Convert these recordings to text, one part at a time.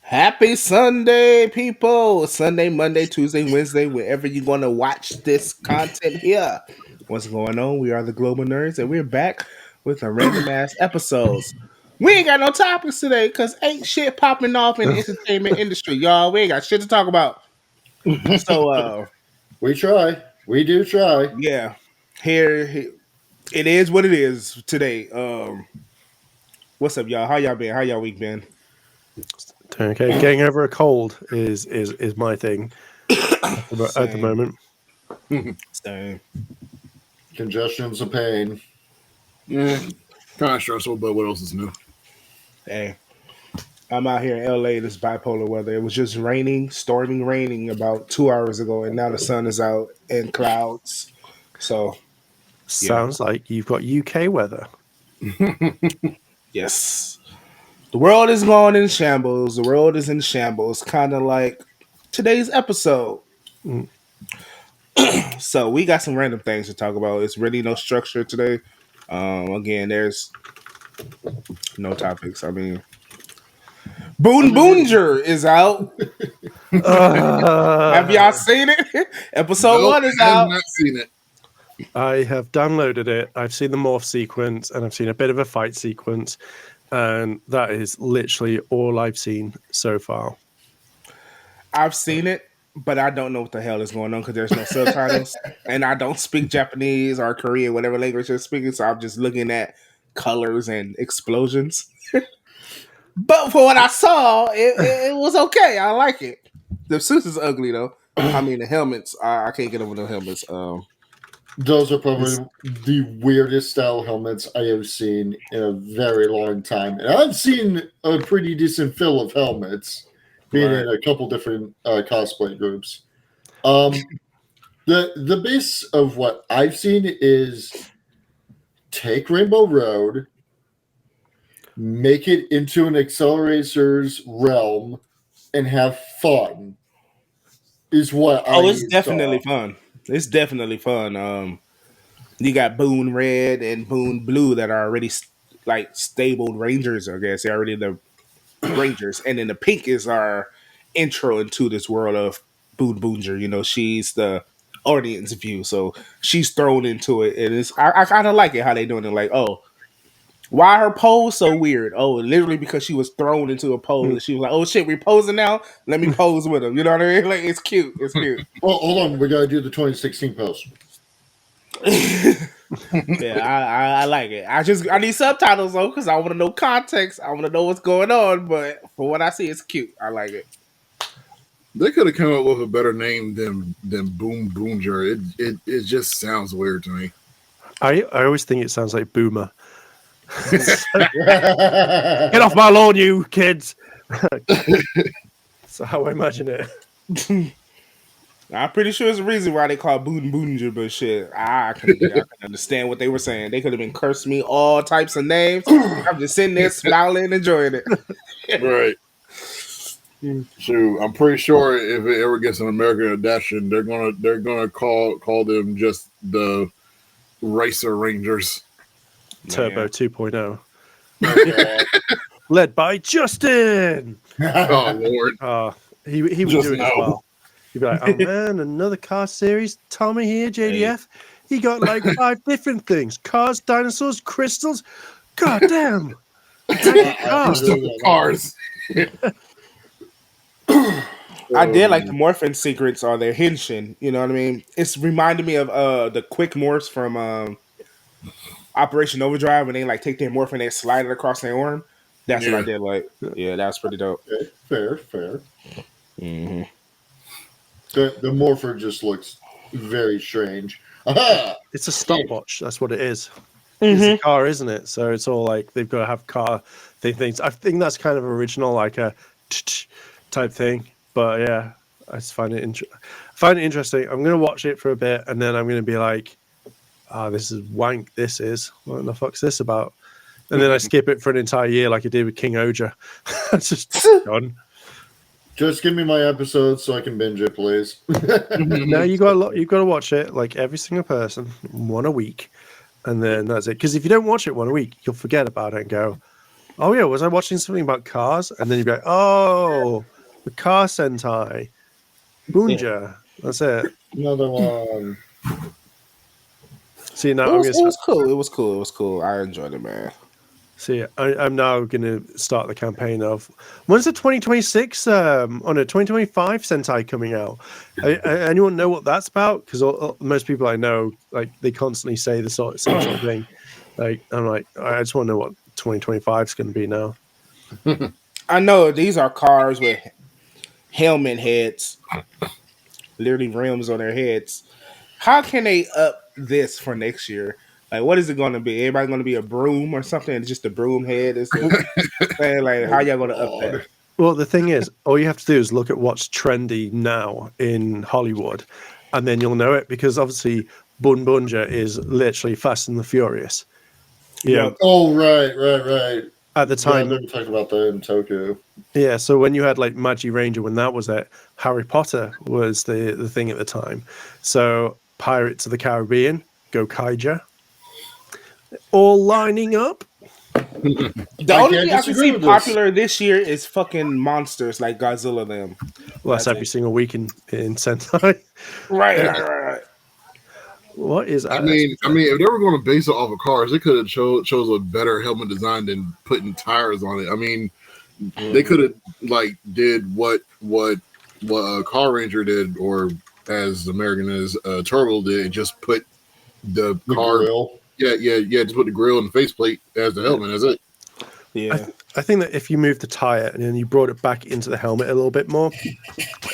Happy Sunday, people! Sunday, Monday, Tuesday, Wednesday, wherever you're going to watch this content here. What's going on? We are the Global Nerds, and we're back with a random ass episodes. We ain't got no topics today because ain't shit popping off in the entertainment industry, y'all. We ain't got shit to talk about. So, We try. We do try. yeah, here it is. What it is today. What's up, y'all? How y'all been? How y'all week been? Okay, getting over a cold is my thing at the Same. moment. Same. Congestion's a pain. Yeah, kind of stressful, but what else is new? Hey, I'm out here in LA, this bipolar weather. It was just raining, storming raining about 2 hours ago, and now the sun is out and clouds. So, Sounds like you've got UK weather. yes. The world is going in shambles. The world is in shambles, kind of like today's episode. Mm. So, we got some random things to talk about. It's really no structure today. Again, there's no topics. I mean, Boon Boonger is out. Have y'all seen it? Episode 1 is I have out. not seen it. I have downloaded it. I've seen the morph sequence, and I've seen a bit of a fight sequence, and that is literally all I've seen so far. I've seen it, but I don't know what the hell is going on because there's no subtitles, and I don't speak Japanese or Korean, whatever language they're speaking. So I'm just looking at colors and explosions. But for what I saw, it was okay. I like it. The suits is ugly though. I mean, the helmets. I can't get over the helmets. Those are probably the weirdest style helmets I have seen in a very long time. And I've seen a pretty decent fill of helmets, being Right. in a couple different cosplay groups. The base of what I've seen is take Rainbow Road, make it into an Accelerator's realm, and have fun. Is what it's saw. definitely fun. It's definitely fun. You got Boone Red and Boone Blue that are already like stable Rangers. I guess they're already the Rangers, and then the pink is our intro into this world of Boone Boonger. You know, she's the audience view, so she's thrown into it, and I kind of like it how they doing it. Like, oh, why her pose so weird? Oh, literally because she was thrown into a pose. She was like, oh shit, we posing now. Let me pose with him. You know what I mean? Like, it's cute. It's cute. Well, hold on. We got to do the 2016 post. Yeah, I like it. I need subtitles though because I want to know context. I want to know what's going on. But for what I see, it's cute. I like it. They could have come up with a better name than Boom Boonger. It just sounds weird to me. I always think it sounds like Boomer. Get off my lawn, you kids! That's how I imagine it. I'm pretty sure there's a reason why they call it Boon Boonger, but shit, I can understand what they were saying. They could have been cursing me all types of names. I'm just sitting there smiling, enjoying it. Right. Shoot, I'm pretty sure if it ever gets an American adaptation, they're gonna call them just the Racer Rangers. Turbo Man. 2.0. Led by Justin! Oh Lord! He would Just do it as now. well. He'd be like, oh man, another car series. Tommy here, JDF. He got like 5 different things. Cars, dinosaurs, crystals. God damn. Cars. Cars. I did like the morphin secrets or their henshin. You know what I mean? It's reminded me of the quick morphs from Operation Overdrive when they like take their morph and they slide it across their arm. That's what I did like. Yeah, that's pretty dope. Okay, fair. Mm-hmm. The morpher just looks very strange. Aha! It's a stopwatch. That's what it is. It's a car, isn't it? So it's all like they've got to have car things. I think that's kind of original, like a type thing. But yeah, I just find it interesting. I'm going to watch it for a bit, and then I'm going to be like, this is wank. This is what the fuck's this about? And then I skip it for an entire year, like I did with King Oja. It's just done. Just give me my episodes so I can binge it, please. No, you've got to watch it like every single person, one a week, and then that's it. Because if you don't watch it one a week, you'll forget about it and go, Oh yeah, was I watching something about cars? And then you'd be like, oh, the car Sentai, Bunja. That's it. Another one. See now, It was cool. It was cool. It was cool. I enjoyed it, man. See, I'm now going to start the campaign of when's the 2026 on a 2025 Sentai coming out? Anyone know what that's about? Because most people I know, like, they constantly say the same sort of thing. Like, I'm like, I just want to know what 2025 is going to be now. I know these are cars with helmet heads, literally rims on their heads. How can they up this for next year? Like, what is it going to be? Everybody going to be a broom or something? And just a broom head? Is saying like, how y'all going to up that? Well, the thing is, all you have to do is look at what's trendy now in Hollywood, and then you'll know it, because obviously Bunja is literally Fast and the Furious. Yeah. Yep. Oh, right. At the time, Yeah, they talked about that in Tokyo. yeah. So when you had like Magi Ranger, when that was it, Harry Potter was the thing at the time. So Pirates of the Caribbean, Gokaiger, all lining up. The only thing I can see popular this year is fucking monsters like Godzilla them. Well, that's every single week in Sentai. Right. What is? I mean, if they were going to base it off of cars, they could have chose a better helmet design than putting tires on it. I mean, they could have like did what Car Ranger did, or as American as Turbo did, just put the car. Grill. Yeah. Just put the grill and the faceplate as the helmet. That's it. Yeah. I think that if you moved the tire and then you brought it back into the helmet a little bit more,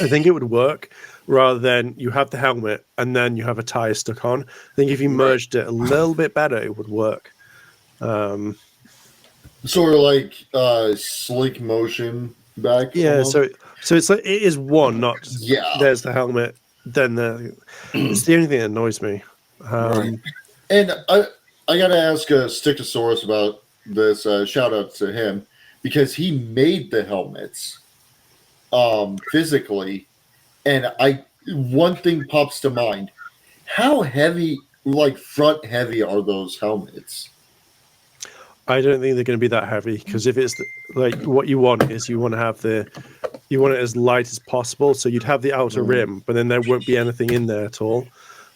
I think it would work, rather than you have the helmet and then you have a tire stuck on. I think if you merged it a little bit better, it would work. Sort of like slick motion back. Yeah, almost. so it's like it is one, not just, Yeah. there's the helmet, then it's the only thing that annoys me. And I gotta ask Stickosaurus about this. Shout out to him, because he made the helmets physically, and one thing pops to mind: how heavy, like front heavy, are those helmets? I don't think they're going to be that heavy, because if it's like what you want is you want it as light as possible, so you'd have the outer rim, but then there won't be anything in there at all.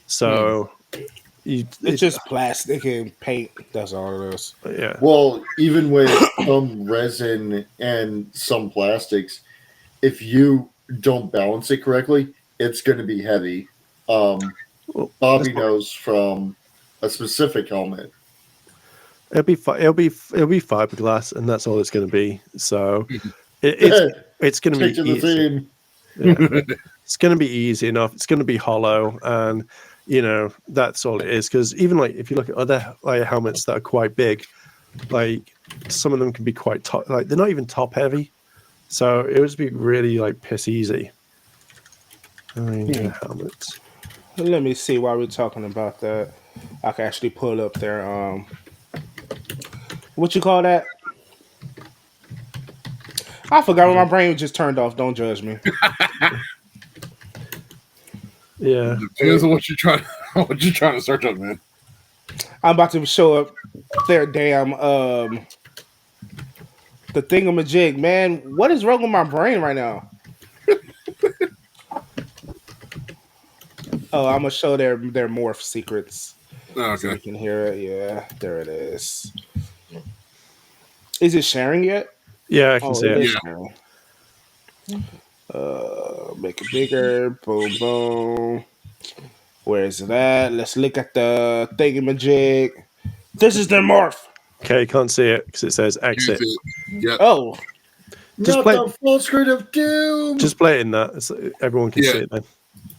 So it's just plastic and paint. That's all it is. Yeah. Well, even with some resin and some plastics, if you don't balance it correctly, it's going to be heavy. Bobby knows from a specific helmet. It'll be fiberglass, and that's all it's going to be. So it's going to be easy. Yeah. It's going to be easy enough. It's going to be hollow, and that's all it is. Because even like if you look at other like helmets that are quite big, like some of them can be quite top. Like they're not even top heavy, so it would just be really like piss easy. Helmets. Let me see while we're talking about that. I can actually pull up their what you call that? I forgot when my brain just turned off. Don't judge me. Yeah. Depends on what you're trying to search up, man. I'm about to show up their damn the thingamajig, man. What is wrong with my brain right now? Oh, I'm gonna show their morph secrets. Oh, okay. So you can hear it. Yeah, there it is. Is it sharing yet? Yeah, I can see it. Make it bigger. Boom, boom. Where is it at? Let's look at the thingamajig. This is their morph. Okay, you can't see it because it says exit. Yep. Oh. Just Not play. the full screen of doom. Just play it in that. Everyone can see it then.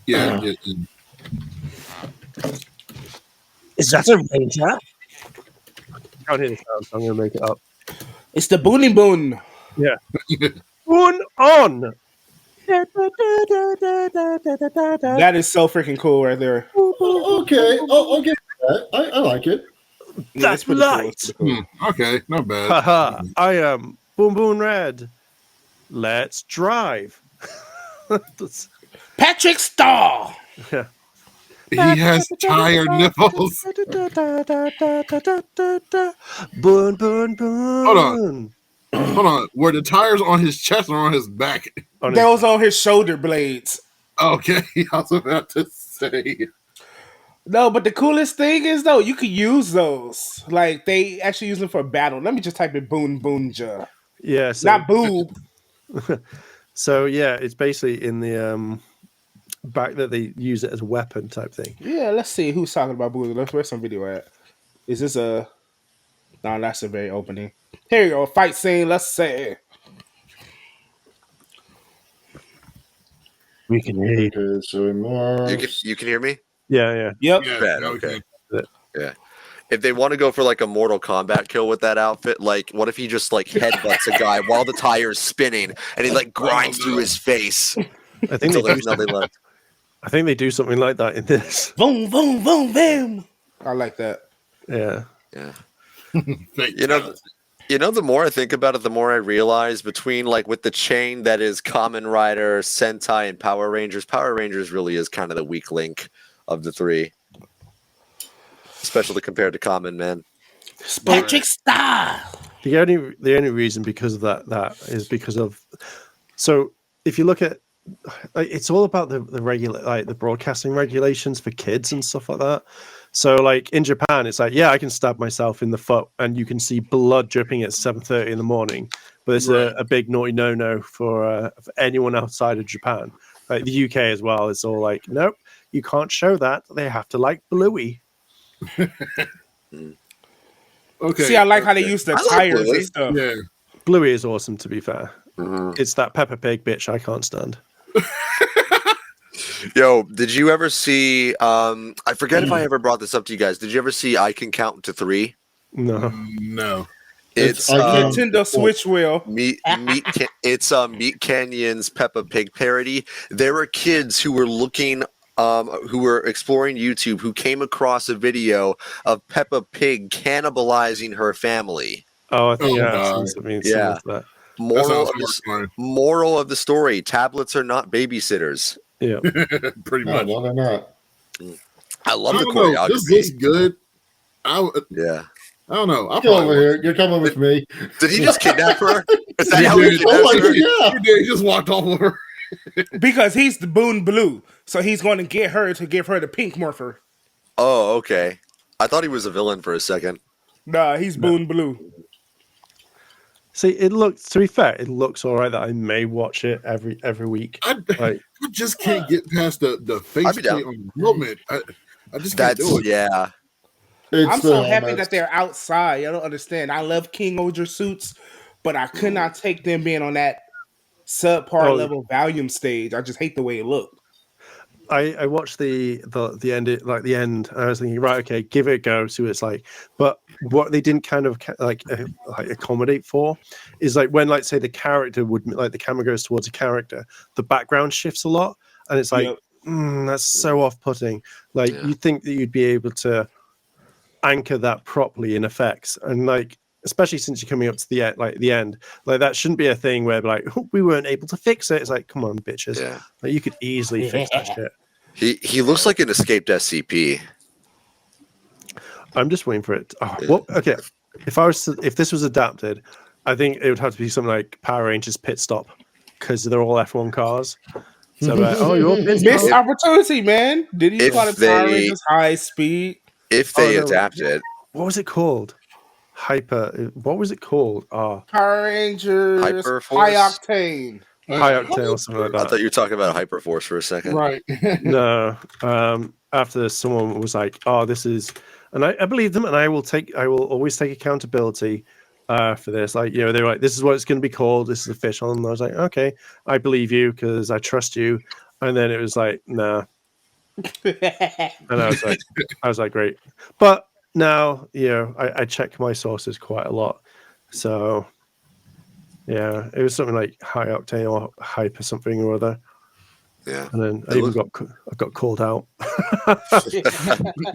Yeah. Is that a ranger? I can't hear the sound, so I'm going to make it up. It's the Boonie Boon. Yeah. Boon on! That is so freaking cool right there. Okay, I'll give you that. I like it. Yeah, That's it's pretty light. It's pretty cool. Okay, not bad. Haha, I am Boom Boom Red. Let's drive. Patrick Starr. Yeah. He has tire nipples. Boon, boon, boon. Hold on. Hold on, were the tires on his chest or on his back? On That his- was on his shoulder blades. Okay, I was about to say. No, but the coolest thing is though, you could use those. Like they actually use them for battle. Let me just type in Boon Boonja. yeah, so Not boob. so yeah, it's basically in the back that they use it as a weapon type thing. Yeah, let's see who's talking about Boon. Let's where's some video at. Is this a no, that's a very opening. Here you go, fight scene, let's say. We can hear you. Okay, so more. You can hear me? Yeah. Yep. Yeah, Yeah, okay. If they want to go for like a Mortal Kombat kill with that outfit, like what if he just like headbutts a guy while the tire's spinning and he like grinds through his face I think until they do there's nothing left? I think they do something like that in this. Boom, boom, boom, boom. I like that. Yeah. Yeah. Fake You know, talent. the more I think about it, the more I realize between like with the chain that is Kamen Rider, Sentai, and Power Rangers really is kind of the weak link of the three, especially compared to Kamen, man. Patrick Star. The only reason because of that is because of so if you look at like, it's all about the regular like the broadcasting regulations for kids and stuff like that. So like in Japan, it's like I can stab myself in the foot and you can see blood dripping at 7:30 in the morning, but it's Right. a big naughty no for anyone outside of Japan. Like the UK as well, it's all like nope, you can't show that. They have to like Bluey. Okay. See, I like how they use the I like tires Bluey. and stuff. Yeah. Bluey is awesome, to be fair. Mhm. It's that Peppa Pig bitch I can't stand. Yo, did you ever see? I forget if I ever brought this up to you guys. Did you ever see I Can Count to 3? No. No. It's I Can- Nintendo Switch wheel. It's Meat Canyon's Peppa Pig parody. There were kids who were looking, who were exploring YouTube, who came across a video of Peppa Pig cannibalizing her family. Oh, I think Oh, I've God. seen something Yeah. similar to that. That Moral sounds of, the, horrifying. moral of the story: tablets are not babysitters. Yeah. Pretty No, much. no, they're not. I love I the don't know. This looks choreography. good. Yeah. I don't know. I'll Get over probably here. You're coming with me. Did he just kidnap her? Is that He how he did. Oh kidnapped my her? god! He did. He just walked all over. Because he's the Boon Blue. So he's going to get her to give her the pink morpher. Oh, okay. I thought he was a villain for a second. Nah, he's Boon Blue. See, it looks. To be fair, it looks all right. That I may watch it every week. I Like, just can't get past the face I'd be down. plate on the helmet. I just can't That's do it. yeah. It's I'm the so happy helmets. that they're outside. I don't understand. I love King Oger suits, but I could not take them being on that subpar Oh. level volume stage. I just hate the way it looked. I watched the end, like the end. And I was thinking, right, okay, give it a go, see what it's like. But what they didn't kind of like accommodate for is like when, like, say the character would like the camera goes towards a character, the background shifts a lot, and it's like Yep. that's so off-putting. Like Yeah. you'd think that you'd be able to anchor that properly in effects, and like especially since you're coming up to the end, like that shouldn't be a thing where like we weren't able to fix it. It's like, come on, bitches, Yeah. like you could easily fix that shit. He looks like an escaped SCP. I'm just waiting for it. Oh, well, okay. If this was adapted, I think it would have to be something like Power Rangers Pit Stop because they're all F1 cars. So oh, you're pit Missed stop. opportunity, man. Did you If call it they- Power Rangers High Speed? If they Oh, no. adapt it, What was it called? Hyper. What was it called? Oh, Power Rangers Hyperforce? High Octane. High Octane or something like I that. thought you were talking about Hyperforce for a second. Right. No. After someone was like, "Oh, this is," and I believe them, and I will always take accountability for this. Like, you know, they're like, "This is what it's going to be called. This is official," and I was like, "Okay, I believe you because I trust you." And then it was like, "Nah," and I was like, "Great," but now, you know, I check my sources quite a lot, so yeah, it was something like High Octane or Hyper something or other. Yeah. And then It I got called out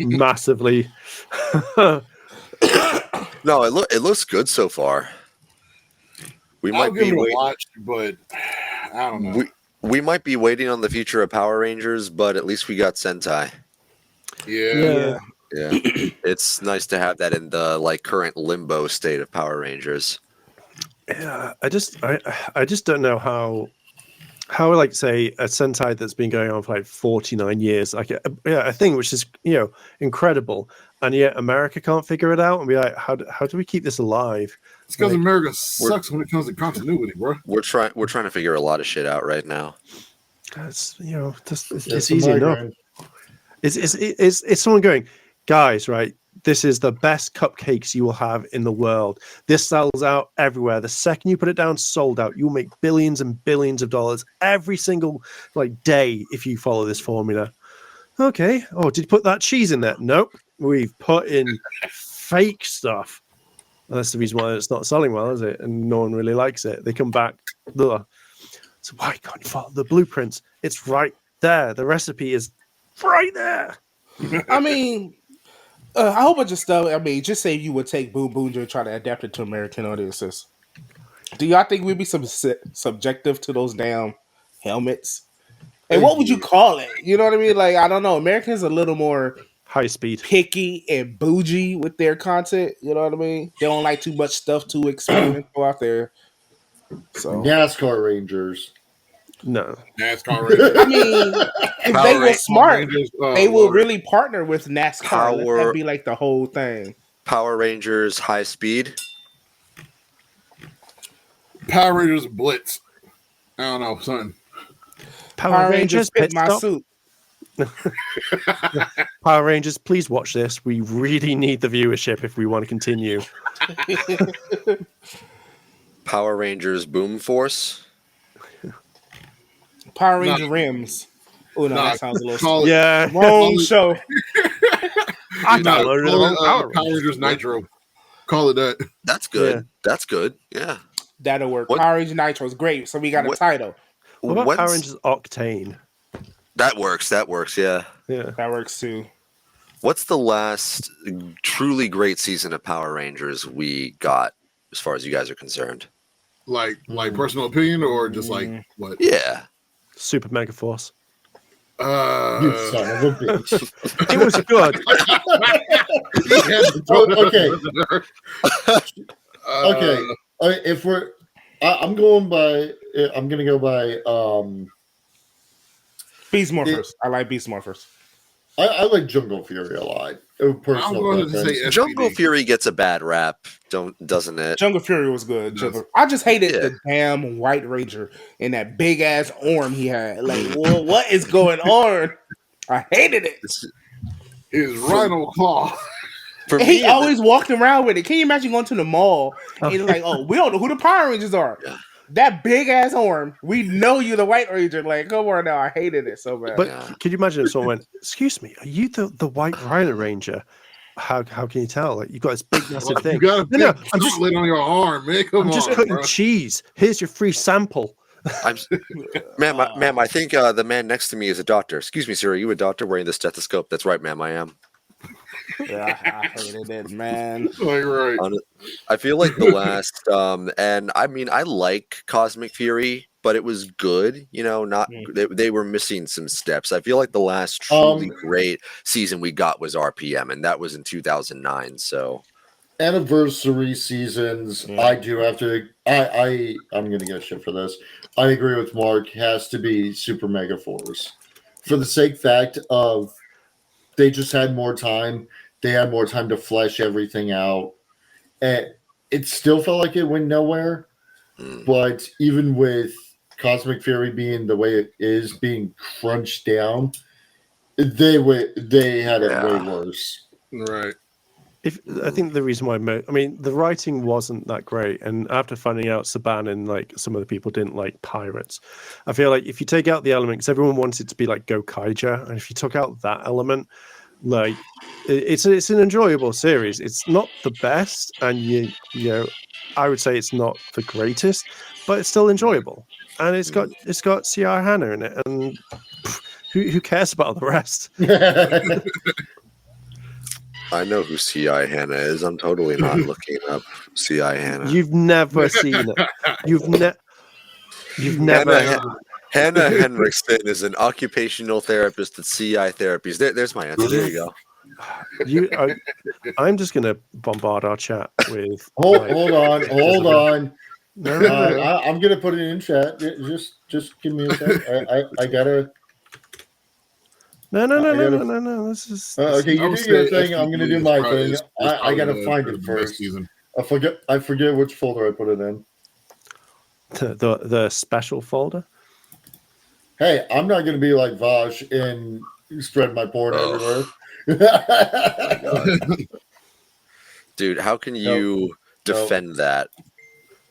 massively. No, it looks good so far. We I'll might give be it a wait- watch, but I don't know. we might be waiting on the future of Power Rangers, but at least we got Sentai. Yeah. Yeah. It's nice to have that in the like current limbo state of Power Rangers. Yeah, I just don't know how like say a Sentai that's been going on for like 49 years, like a thing which is incredible, and yet America can't figure it out and be like, how do we keep this alive? It's because Like, America sucks when it comes to continuity, bro. We're trying to figure a lot of shit out right now. it's just it's It's easy a enough. migraine. It's someone going, guys, right? This is the best cupcakes you will have in the world. This sells out everywhere. The second you put it down, sold out. You'll make billions and billions of dollars every single like day if you follow this formula. Okay. Oh, did you put that cheese in there? Nope. We've put in fake stuff. And that's the reason why it's not selling well, is it? And no one really likes it. They come back. Ugh. So why can't you follow the blueprints? It's right there. The recipe is right there. I mean, a whole bunch of stuff. I mean, just say you would take Boom Boom and try to adapt it to American audiences. Do y'all think we'd be subjective to those damn helmets? And what would you call it? You know what I mean? Like, I don't know. Americans a little more High speed. picky and bougie with their content. You know what I mean? They don't like too much stuff too experimental out there. So NASCAR Rangers. No. NASCAR Rangers. I mean, if Power they were Rangers, smart, Rangers, they will Lord. really partner with NASCAR. Let Power- that be like the whole thing. Power Rangers High Speed. Power Rangers Blitz. I don't know, son. Power Rangers fit pit my stop. suit. Power Rangers, please watch this. We really need the viewership if we want to continue. Power Rangers Boom Force. Power Ranger rims. Oh no, Nah, that sounds a little call it, Yeah, wrong show. I nah, downloaded call it on it, Power Power Rangers. Rangers Nitro. Call it that. That's good. Yeah. That's good. Yeah. That'll work. What- Power Ranger Nitro is great. So we got a What- title. What about When's- Power Rangers Octane? That works. That works. Yeah. Yeah. That works too. What's the last truly great season of Power Rangers we got, as far as you guys are concerned? Like personal opinion or just like what? Yeah. Super Mega Force. You son of a bitch. It was good. Oh, okay. Okay. If we're, I'm going by. I'm gonna go by. Beast Morphers. I like Beast Morphers. I like Jungle Fury a lot. I'm Personal going to preference. say Jungle SPD. Fury gets a bad rap, doesn't it? Jungle Fury was good. Yes. I just hated Yeah. the damn White Ranger and that big ass arm he had. Like, well, what is going on? I hated it. Is Rhino Claw. For And he me, always walked around with it. Can you imagine going to the mall and you're like, oh, we don't know who the Power Rangers are. Yeah. That big ass arm. We know you the White Ranger. Like, come on now. I hated it so bad. But Yeah. could you imagine if someone went, "Excuse me, are you the White Rhino Ranger?" How can you tell? Like, you've got this big massive You thing. got a No, big I'm just chocolate on your arm, man. Come I'm just on, cutting bro. cheese. Here's your free sample. I'm, ma'am, I think the man next to me is a doctor. Excuse me, sir. Are you a doctor wearing the stethoscope? That's right, ma'am. I am. Yeah, I hated it, man. Like, right. I feel like the last, and I mean, I like Cosmic Fury, but it was good. You know, not they were missing some steps. I feel like the last truly great season we got was RPM, and that was in 2009. So Anniversary seasons. I do have to. I'm gonna get shit for this. I agree with Mark. Has to be Super Mega Force for the sake fact of they just had more time. They had more time to flesh everything out. And it still felt like it went nowhere. But even with Cosmic Fury being the way it is, being crunched down, they had it way worse. Right. I think the reason why, the writing wasn't that great, and after finding out Saban and like some of the people didn't like pirates, I feel like if you take out the element, because everyone wants it to be like Gokaiger, and if you took out that element, like it's an enjoyable series. It's not the best, and you know, I would say it's not the greatest, but it's still enjoyable, and it's got C.I. Hannah in it, and who cares about the rest? I know who C.I. Hannah is. I'm totally not looking up C.I. Hannah. You've never seen it. You've never. Hannah Henriksen is an occupational therapist at CI Therapies. There's my answer. There you go. I'm just going to bombard our chat with. Hold on. No, no, no. I'm gonna put it in chat. Just give me a sec. I gotta. No, no, no, I no, gotta- no, no, no. This is Okay, I you would do your say thing. I'm gonna SPE do is my probably- thing. is I probably gotta the- find the it best first. season. I forget which folder I put it in. the special folder. Hey, I'm not gonna be like Vash and spread my porn Oh. everywhere. Dude, how can you defend that?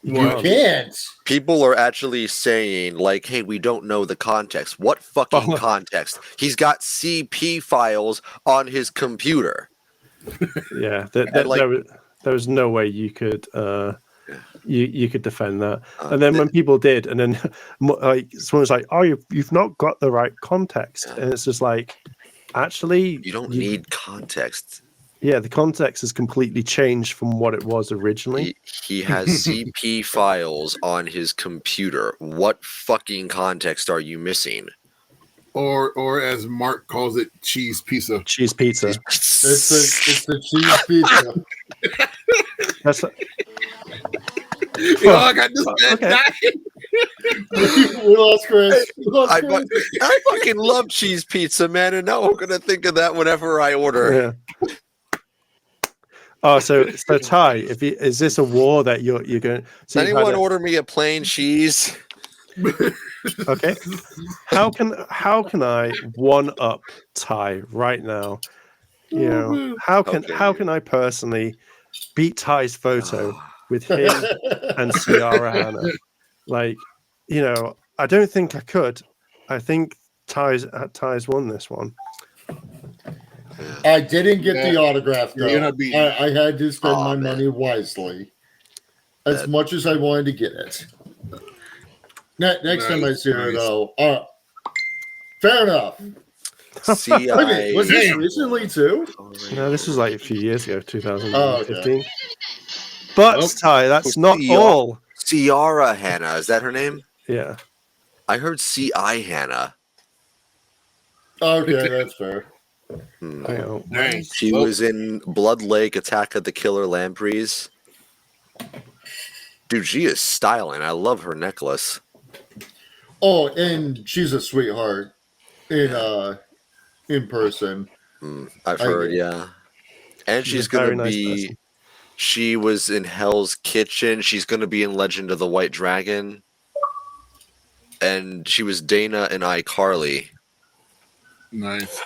You What? can't. People are actually saying, like, hey, we don't know the context. What fucking Oh. context? He's got CP files on his computer. Yeah, like- there was no way you could you could defend that. Uh, And then th- when people did, and then like someone's like, "Oh, you've not got the right context," Yeah. and it's just like, actually, You don't need context. Yeah, the context has completely changed from what it was originally. He has CP files on his computer. What fucking context are you missing? Or as Mark calls it, cheese pizza. Cheese pizza. It's the cheese pizza. That's Oh, I got this bad okay. diet. We lost Chris. We lost I, Chris. I fucking love cheese pizza, man, and now I'm gonna think of that whenever I order. Yeah. Oh, so Ty, is this a war that you're going? Does So you've had anyone a- order me a plain cheese? Okay. How can I one up Ty right now? You know, how can I personally beat Ty's photo with him and Ciara Hanna? Like, you know, I don't think I could. I think Ty's won this one. I didn't get the autograph You're though. not beating. I had to spend Aw, my man. money wisely, as much as I wanted to get it. Next time I see her Nice. though, fair enough. Okay, was this Damn. recently too? No, this was like a few years ago, 2015. Oh, okay. But Well, Ty, that's not Ciara. all. Ciara Hanna, is that her name? Yeah. I heard C.I. Hanna. Okay, that's fair. Hmm. Hang on. Dang. She Well, was in Blood Lake, Attack of the Killer Lampreys. Dude, she is styling. I love her necklace. Oh, and she's a sweetheart in person. I've I heard, agree. yeah. And She's she's a very gonna nice be. person. She was in Hell's Kitchen. She's gonna be in Legend of the White Dragon. And she was Dana in iCarly. nice.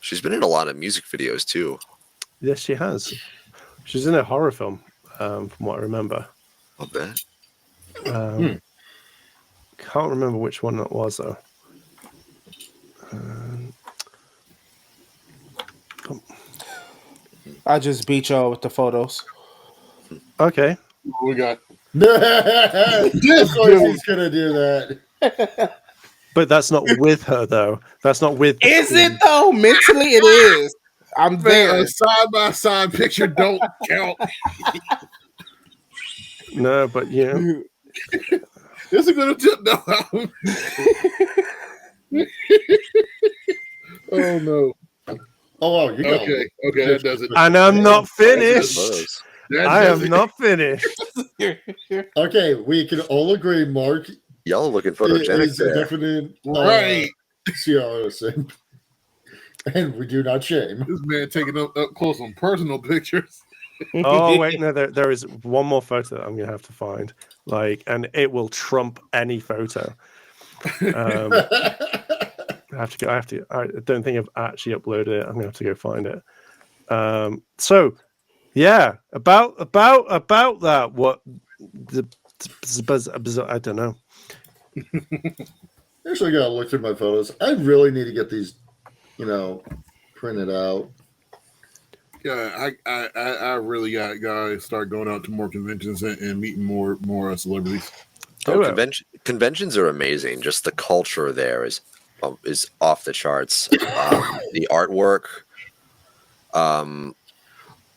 She's been in a lot of music videos too. Yes, she has. She's in a horror film, from what I remember. I'll bet. Can't remember which one that was though. I just beat y'all with the photos. Okay. What we got? Of course he's gonna do that. But that's not with her though. That's not with. the Is queen. it though? Mentally, it is. I'm Man, there. a side by side picture don't count. No, but you know. This is gonna tip no. Oh no. Oh wow, you go. Okay, that does it. And I'm not finished. Photos. That I does am it. not finished. Okay, we can all agree Mark Y'all are looking photogenic is a there. definite Right. Ciara simp. And we do not shame. This man taking up close on personal pictures. Oh wait, no, there is one more photo that I'm gonna have to find. Like, and it will trump any photo. I don't think I've actually uploaded it. I'm gonna have to go find it. So yeah, about that. What I don't know. Actually, I gotta look through my photos. I really need to get these, printed out. Yeah, I really gotta start going out to more conventions and meeting more celebrities. Do it. Conventions are amazing. Just the culture there is off the charts. The artwork.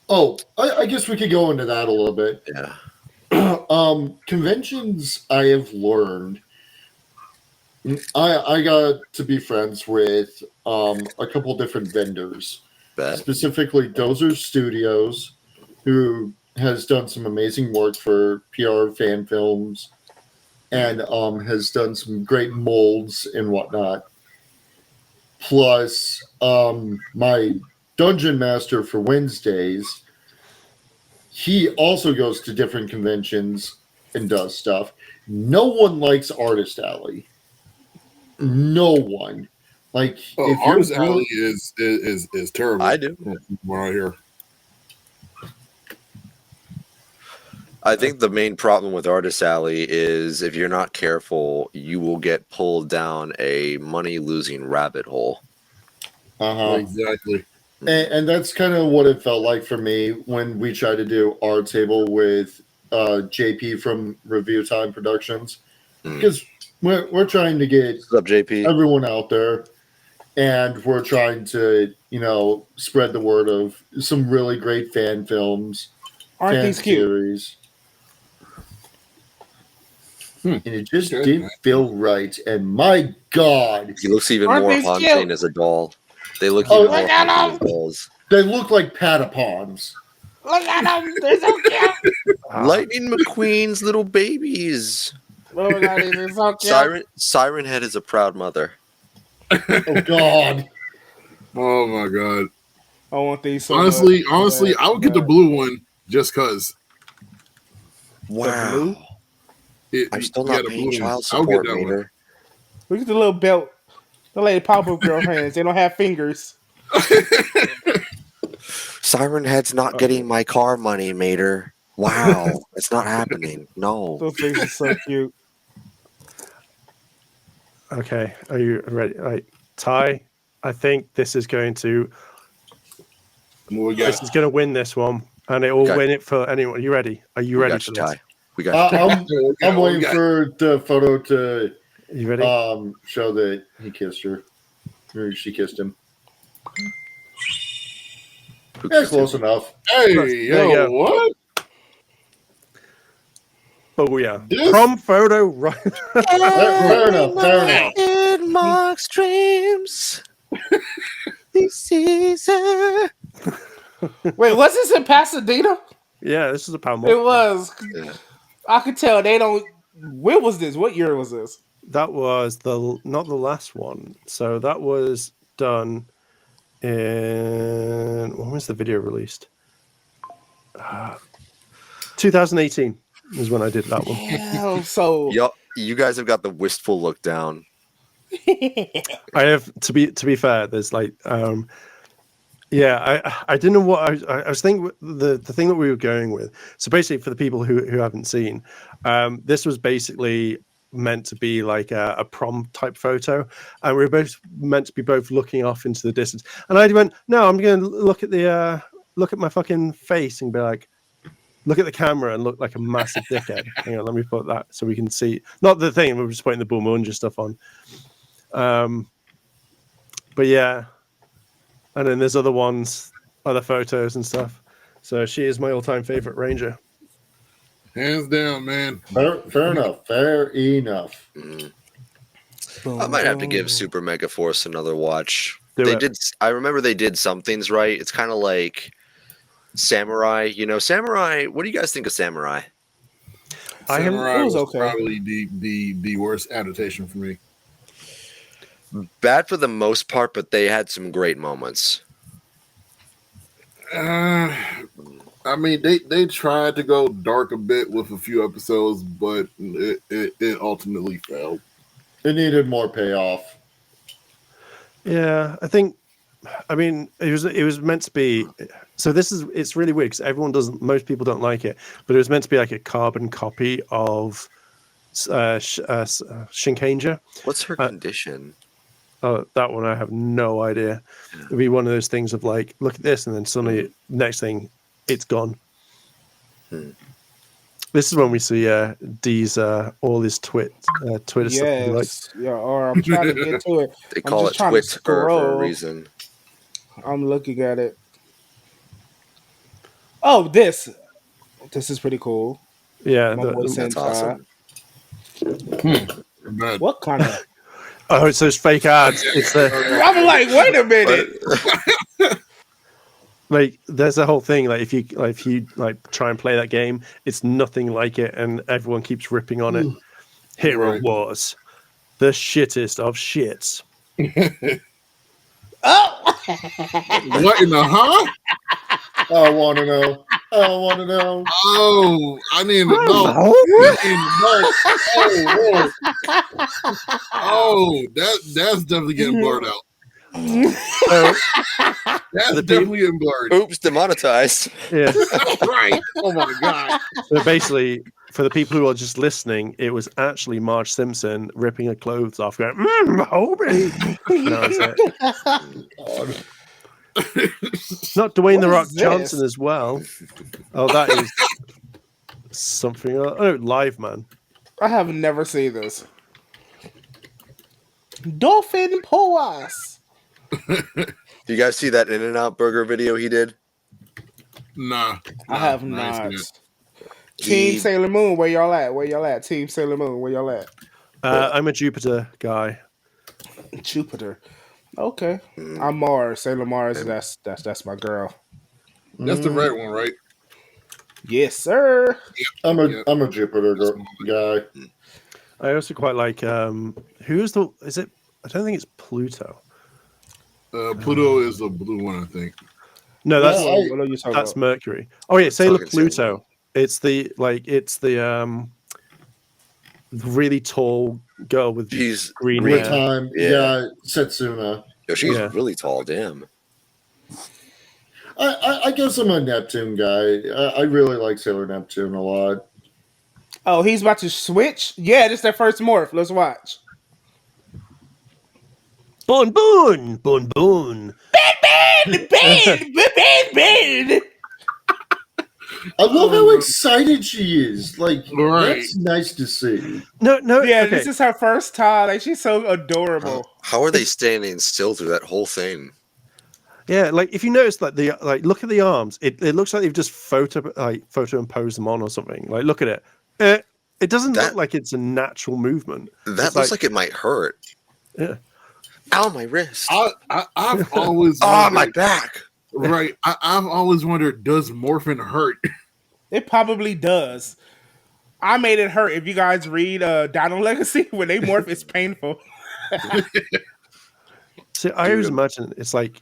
I guess we could go into that a little bit. Yeah. Conventions, I have learned. I got to be friends with a couple different vendors, Bet. specifically Dozer Studios, who has done some amazing work for PR fan films, and has done some great molds and whatnot. Plus, my dungeon master for Wednesdays, he also goes to different conventions and does stuff. No one likes Artist Alley. No one. Like, Oh, if Artist you're Alley is terrible. I do. What I hear. I think the main problem with Artist Alley is if you're not careful, you will get pulled down a money-losing rabbit hole. Exactly. And that's kind of what it felt like for me when we tried to do our table with JP from Review Time Productions, because we're trying to get What's up, JP? everyone out there, and we're trying to spread the word of some really great fan films, Aren't fan these cute? series. And it just Okay. didn't feel right. And my God, He looks even Aren't more these haunting cute? as a doll. They look Oh, even more look at haunting as them. dolls. they look like patapons. Look at them. They're so cute. Lightning McQueen's little babies. Oh my God, they're so cute. Siren Head is a proud mother. Oh God. Oh my god. I want these so Honestly, much. I would get the blue one just cause. Wow. blue? I'm still not the paying blue one. child I would get support, that one. Mater. Look at the little belt. The lady pop-up girl hands. They don't have fingers. Siren Head's not getting my car money, Mater. Wow. It's not happening. No. Those things are so cute. Okay, are you ready? Right, Ty, I think this is going to What we this got? is going to win this one, and it will Okay. win it for anyone. Are you ready? Are you We ready got for you, this? Ty. We got you. I'm waiting for the photo to You ready? show that he kissed her. Or she kissed him. Who Yeah, kissed close him? enough. Hey, There you yo, go. what? Oh yeah, This- prom photo right. Fair enough. Fair enough. In Mark's dreams. This is it. Wait, was this in Pasadena? Yeah, this is a prom. It was. Yeah. I could tell they don't. When was this? What year was this? That was not the last one. So that was done in when was the video released? 2018 is when I did that one. Damn, so Yup, you guys have got the wistful look down. I have to be fair. There's like, yeah, I didn't know what I was thinking. The thing that we were going with. So basically, for the people who haven't seen, this was basically meant to be like a prom type photo, and we were both meant to be both looking off into the distance. And I went, no, I'm going to look at my fucking face and be like, look at the camera and look like a massive dickhead. Hang on, let me put that so we can see. Not the thing, we were just putting the Boomunja stuff on. But yeah, and then there's other ones, other photos and stuff. So she is my all-time favorite Ranger. Hands down, man. Fair enough. Fair enough. I might have to give Super Mega Force another watch. Do They it. did. I remember they did some things right. It's kind of like Samurai. You know, Samurai. What do you guys think of Samurai? I am- Samurai it was was okay. probably the worst adaptation for me. Bad for the most part, but they had some great moments. I mean, they tried to go dark a bit with a few episodes, but it ultimately failed. It needed more payoff. Yeah, I mean, it was meant to be. So it's really weird because most people don't like it, but it was meant to be like a carbon copy of Shinkenger. What's her condition? Oh, that one I have no idea. It'd be one of those things of like, look at this, and then suddenly next thing, it's gone. This is when we see D's all his Twitter stuff. He likes. Yes, yeah. Or I'm trying to get to it. They I'm call it just trying to Twitter for a scroll. reason. I'm looking at it. Oh, this is pretty cool. Yeah. My boy That's Sentai. awesome. But What kind of? Oh, it's those fake ads. It's the I'm like, wait a minute. like there's a whole thing. Like if you try and play that game, it's nothing like it, and everyone keeps ripping on it. Hero Right. Wars, the shittest of shits. What in the huh? I want to know. I want to know. Oh, I need to know. I need to know. Oh, that's definitely getting blurred out. That's definitely getting blurred. Oops, demonetized. Yeah. Right. Oh my god. So basically, for the people who are just listening, it was actually Marge Simpson ripping her clothes off, going, Hobie. No, that's it. God. Not Dwayne the What Rock is this? Johnson as well. Oh, that is something. Oh, Live Man. I have never seen this. Dolphin Poas. Do you guys see that In-N-Out Burger video he did? Nah. I have ain't not. seen it. Team He- Sailor Moon, where y'all at? Where y'all at? Team Sailor Moon, where y'all at? I'm a Jupiter guy. Jupiter. Okay. I'm Mars. Sailor Mars. That's my girl. That's the red one, right? Yes, sir. I'm a Jupiter guy. I also quite like who's the is it? I don't think it's Pluto. Pluto is the blue one, I think. No, that's No, What are you talking that's about? Mercury. Oh yeah, Sailor Talking Sailor Pluto. It's the really tall girl with She's green green. With hair. time, Yeah. yeah, Setsuna. Yo, she's Yeah. really tall. Damn. I guess I'm a Neptune guy. I really like Sailor Neptune a lot. Oh, he's about to switch? Yeah, this is their first morph. Let's watch. Boon boon boon boon. Ben! I love how excited she is. Like, Right. that's nice to see. No, Yeah, okay. this is her first time. Like, she's so adorable. How are they standing still through that whole thing? Yeah, like if you notice like look at the arms, it looks like they've just photoimposed them on or something. Like look at it. It doesn't look That- like it's a natural movement. That It's looks like it might hurt. Yeah. Ow, my wrist. I've always Oh, my wondered- back. Right. I've always wondered, does morphing hurt? It probably does. I made it hurt. If you guys read Dino Legacy, when they morph, it's painful. So I always imagine it's like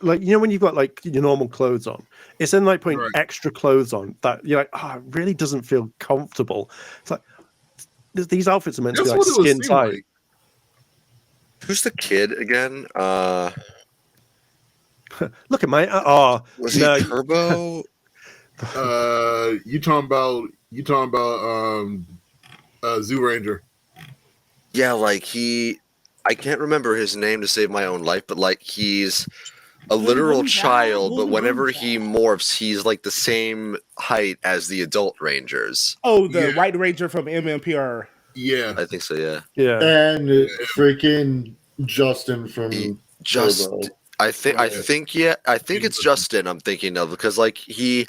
when you've got like your normal clothes on, it's then like putting Right. extra clothes on that you're like, it really doesn't feel comfortable. It's like these outfits are meant to be That's like what it would skin seem tight. like. Who's the kid again? Look at my Was he no, Turbo? You talking about Zoo Ranger. Yeah, like I can't remember his name to save my own life, but like he's a literal child, but whenever he morphs, he's like the same height as the adult Rangers. Oh, the Yeah. White Ranger from MMPR. Yeah. I think so, yeah. yeah. And freaking Justin from Just Turbo. I think it's Justin I'm thinking of, because like he's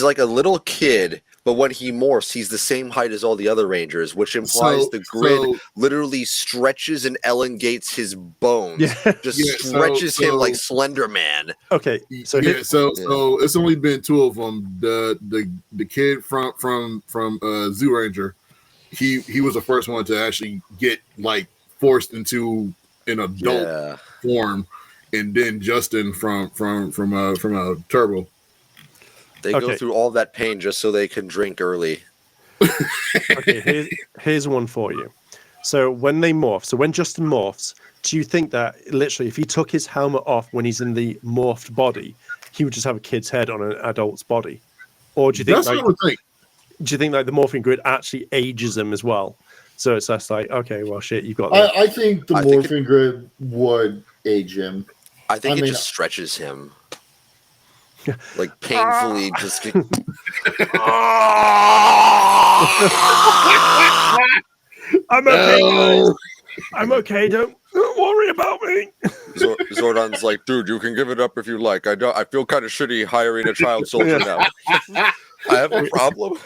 like a little kid, but when he morphs, he's the same height as all the other Rangers, which implies the grid literally stretches and elongates his bones. Yeah. Just Yeah, stretches him so- like Slender Man. Okay. So yeah, here- so it's only been two of them. The kid from Zoo Ranger, he was the first one to actually get like forced into an adult Yeah. form, and then Justin from Turbo. They Okay. go through all that pain just so they can drink early. okay, here's one for you. So when they morph, so when Justin morphs, do you think that literally if he took his helmet off when he's in the morphed body, he would just have a kid's head on an adult's body? Or do you think That's what I would think. do you think like the morphing grid actually ages him as well? So it's just like, okay, well shit, you've got that. I think the I think morphing grid would age him. I think I it mean- just stretches him. Like painfully just I'm okay, guys. I'm okay. Don't worry about me. Zordon's like, dude, you can give it up if you like. I feel kind of shitty hiring a child soldier now. I have a problem.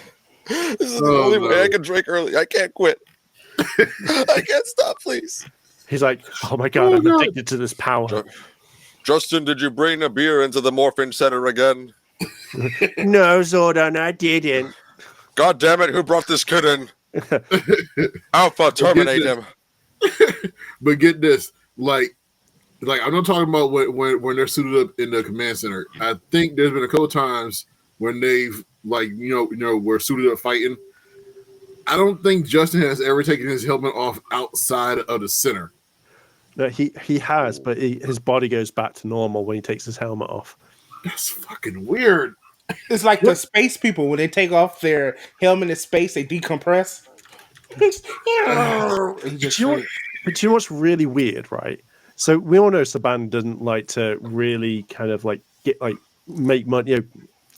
This is the Oh, only way no. I can drink early. I can't quit. I can't stop, please. He's like, oh my god, Oh, I'm God. addicted to this power. Justin, did you bring a beer into the Morphin Center again? No, Zordon, I didn't. God damn it, who brought this kid in? Alpha, terminate him. But get this, like I'm not talking about when they're suited up in the command center. I think there's been a couple times when they've were suited up fighting. I don't think Justin has ever taken his helmet off outside of the center. No, he has, but his body goes back to normal when he takes his helmet off. That's fucking weird. It's like the space people when they take off their helmet in space, they decompress. But you know what's really weird, right? So we all know Saban doesn't like to really kind of like make money,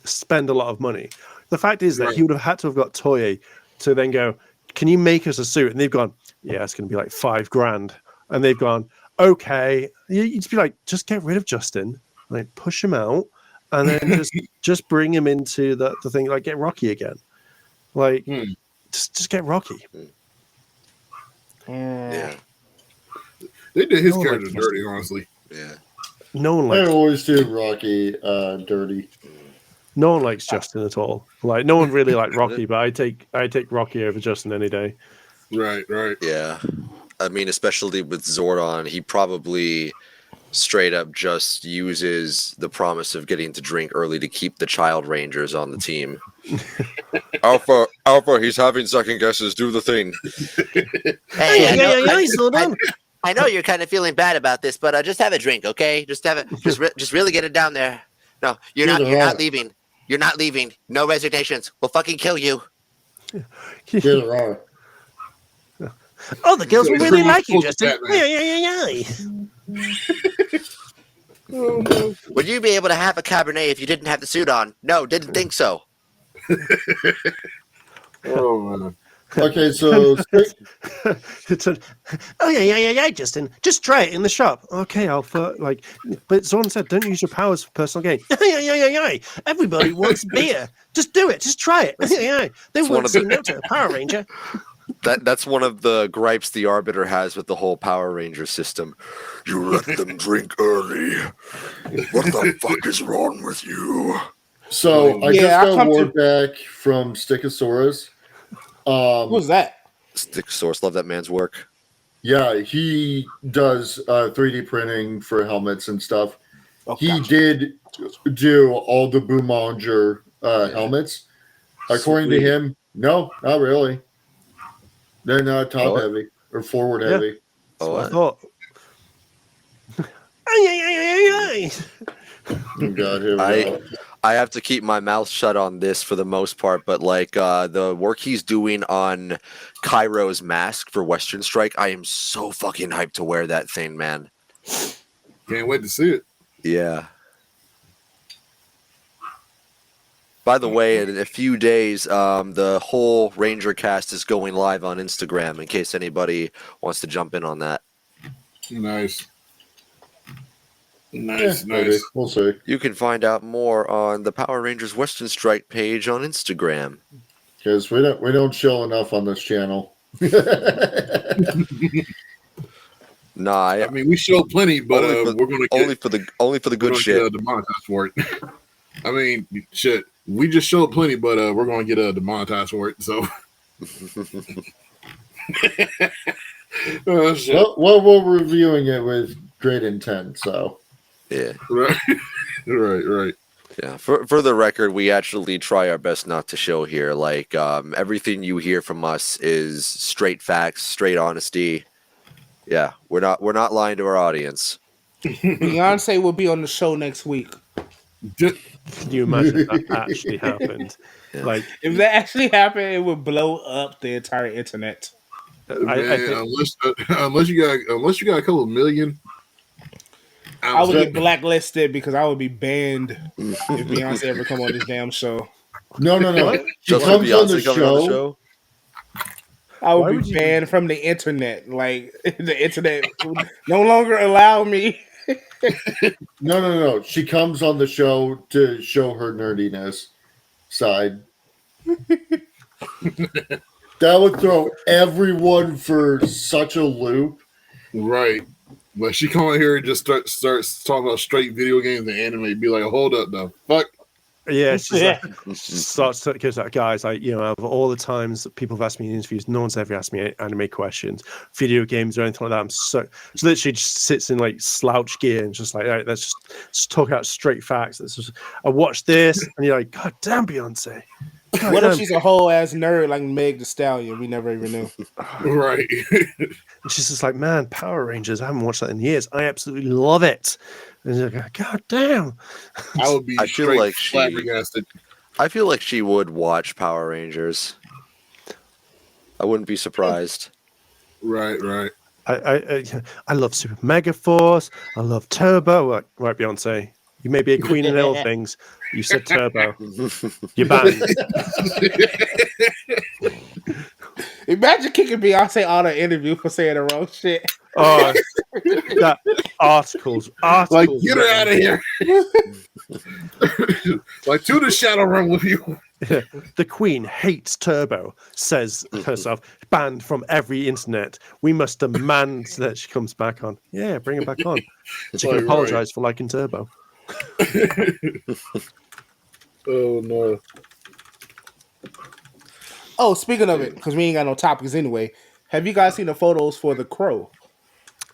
spend a lot of money. The fact is that he would have had to have got Toei to then go, can you make us a suit? And they've gone, yeah, it's going to be like $5,000. And they've gone, okay. You'd just be like, just get rid of Justin, like push him out, and then just bring him into the thing, like get Rocky again. Like, just get Rocky. Yeah. They did his character dirty, honestly. Yeah. No one They likes always do Rocky dirty. no one likes Justin at all. Like no one really liked Rocky, but I take Rocky over Justin any day. Right. Yeah. I mean, especially with Zordon, he probably straight up just uses the promise of getting to drink early to keep the child rangers on the team. Alpha, he's having second guesses. Do the thing. Hey, I know you're kind of feeling bad about this, but just have a drink, okay? Just have it. Just really get it down there. No, you're not leaving. You're not leaving. No resignations. We'll fucking kill you. Get it wrong. Oh, the girls will really like you, Batman. Justin. Yeah. Would you be able to have a Cabernet if you didn't have the suit on? No, didn't think so. Oh man. Okay, so Justin. Just try it in the shop. Okay, Alpha. But Zordon said, don't use your powers for personal gain. Everybody wants beer. Just do it. Just try it. They want to see Naruto, Power Ranger. That's one of the gripes the Arbiter has with the whole Power Ranger system. You let them drink early. What the fuck is wrong with you? So I Yeah, just I got come word back from Stickosaurus. What was that? Stick Source, love that man's work. Yeah, he does 3D printing for helmets and stuff. Oh, He gotcha. did do all the Boomanger helmets. According to Sweet. him, no, not really. They're not top Oh. heavy or forward Yeah. heavy. Oh, I thought. Oh, God, here we go. I have to keep my mouth shut on this for the most part, but the work he's doing on Cairo's mask for Western Strike, I am so fucking hyped to wear that thing, man. Can't wait to see it. Yeah. By the way, in a few days, the whole Ranger cast is going live on Instagram in case anybody wants to jump in on that. Nice. Yeah, Nice. maybe. We'll see. You can find out more on the Power Rangers Western Strike page on Instagram. Because we don't show enough on this channel. Nah, I mean, we show plenty, but Only for- we're gonna get only for the good shit. demonetized for it. I mean, shit. We just showed plenty, but we're gonna get demonetized for it. So, shit. Well, we're reviewing it with great intent, so. Yeah. Right, right. Yeah, for the record, we actually try our best not to show here. Everything you hear from us is straight facts, straight honesty. Yeah, we're not lying to our audience. Beyonce will be on the show next week. Can you imagine if that actually happened? Yeah. Like, If that actually happened, it would blow up the entire internet. I Man, think, unless you got a couple of million, I would get blacklisted because I would be banned if Beyonce ever come on this damn show. No. She Just comes on the Beyonce coming on the show. show. I Why would would be you- banned from the internet. Like the internet would no longer allow me. No. She comes on the show to show her nerdiness side. That would throw everyone for such a loop. right. But she come on here and just starts talking about straight video games and anime. Be like, hold up, the fuck. Yeah, she's like, she starts to because like, guys, like out of all the times that people have asked me in interviews, no one's ever asked me anime questions, video games or anything like that. I'm so she literally just sits in like slouch gear and just like, all right, let's just talk out straight facts. I watched this, and you're like, God damn, Beyonce. God What damn. if she's a whole ass nerd like Meg Thee Stallion? We never even knew. Right. And she's just like, man, Power Rangers. I haven't watched that in years. I absolutely love it. And you're like, God damn. I would be I feel straight like she- flabbergasted. I feel like she would watch Power Rangers. I wouldn't be surprised. Right. I love Super Mega Force. I love Turbo. Right, Beyonce. You may be a queen in all things. You said Turbo. You're banned. Imagine kicking Beyonce out of interview for saying the wrong shit. Oh, that articles. Like, get her out of here. Like, to the shadow realm with you. The Queen hates Turbo, says herself, banned from every internet. We must demand that she comes back on. Yeah, bring her back on. She can Like, apologize for liking Turbo. Oh no. Oh, speaking of it, because we ain't got no topics anyway. Have you guys seen the photos for The Crow?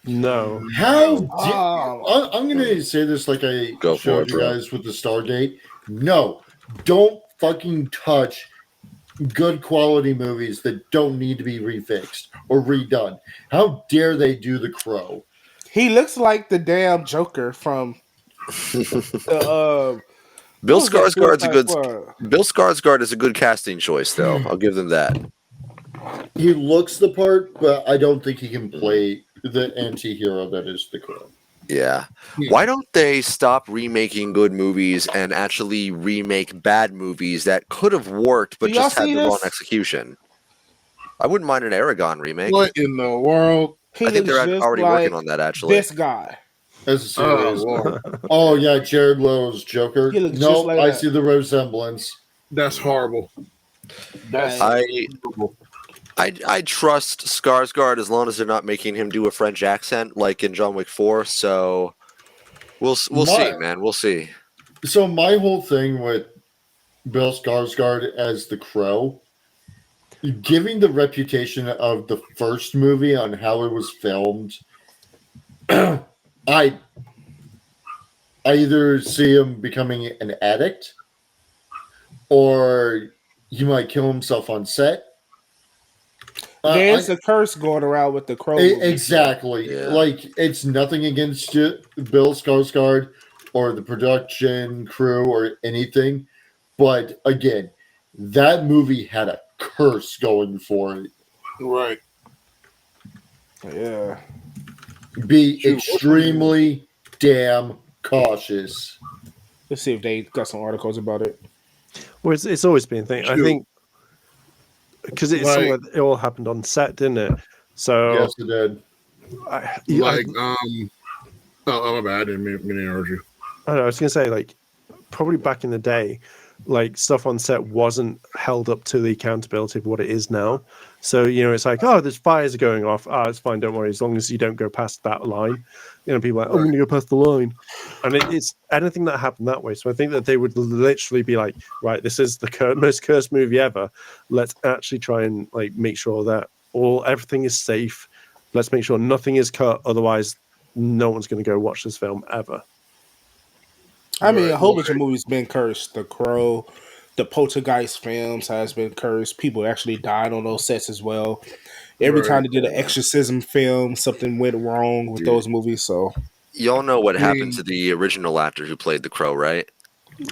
No. I'm going to say this like I Go for showed it, you bro. guys with the Stargate. No, don't fucking touch good quality movies that don't need to be refixed or redone. How dare they do The Crow? He looks like the damn Joker from the Bill what was that Skarsgård's a good. Suicide Squad? Bill Skarsgård is a good casting choice, though. I'll give them that. He looks the part, but I don't think he can play the anti-hero that is The Crow. Yeah. Why don't they stop remaking good movies and actually remake bad movies that could have worked but Do y'all just had see the wrong this? execution? I wouldn't mind an Aragon remake. What in the world? He I think looks they're just already like working on that, actually. this guy. As a serious. Lord. Oh, yeah, Jared Leto's Joker. He looks No, just like I that. see the resemblance. That's horrible. That's I trust Skarsgård as long as they're not making him do a French accent like in John Wick 4. So we'll see, man. We'll see. So my whole thing with Bill Skarsgård as the Crow, giving the reputation of the first movie on how it was filmed, I either see him becoming an addict, or he might kill himself on set. There's a curse going around with the Crow. movie. Exactly. Yeah. Like, it's nothing against Bill Skarsgård or the production crew or anything. But again, that movie had a curse going for it. right. Yeah. Be Shoot, extremely damn cautious. Let's see if they got some articles about it. Well, it's always been a thing. I Shoot. think because it's Like- somewhere it all happened on set, didn't it? So Yes, it did. I Oh, my bad. I didn't mean to interrupt you. I don't know, I was gonna say, like, probably back in the day, like, stuff on set wasn't held up to the accountability of what it is now. So, it's like, oh, there's fires going off. Ah, it's fine, don't worry, as long as you don't go past that line. People are like, oh, I'm gonna go past the line. And it's anything that happened that way. So I think that they would literally be like, right, this is the most cursed movie ever. Let's actually try and like make sure that everything is safe. Let's make sure nothing is cut, otherwise no one's gonna go watch this film ever. I mean, a Right, whole bunch of right. movies been cursed. The Crow, the Poltergeist films has been cursed. People actually died on those sets as well. Every Right. time they did an exorcism film, something went wrong with Dude. those movies. So Y'all know what happened Mm. to the original actor who played the Crow, right?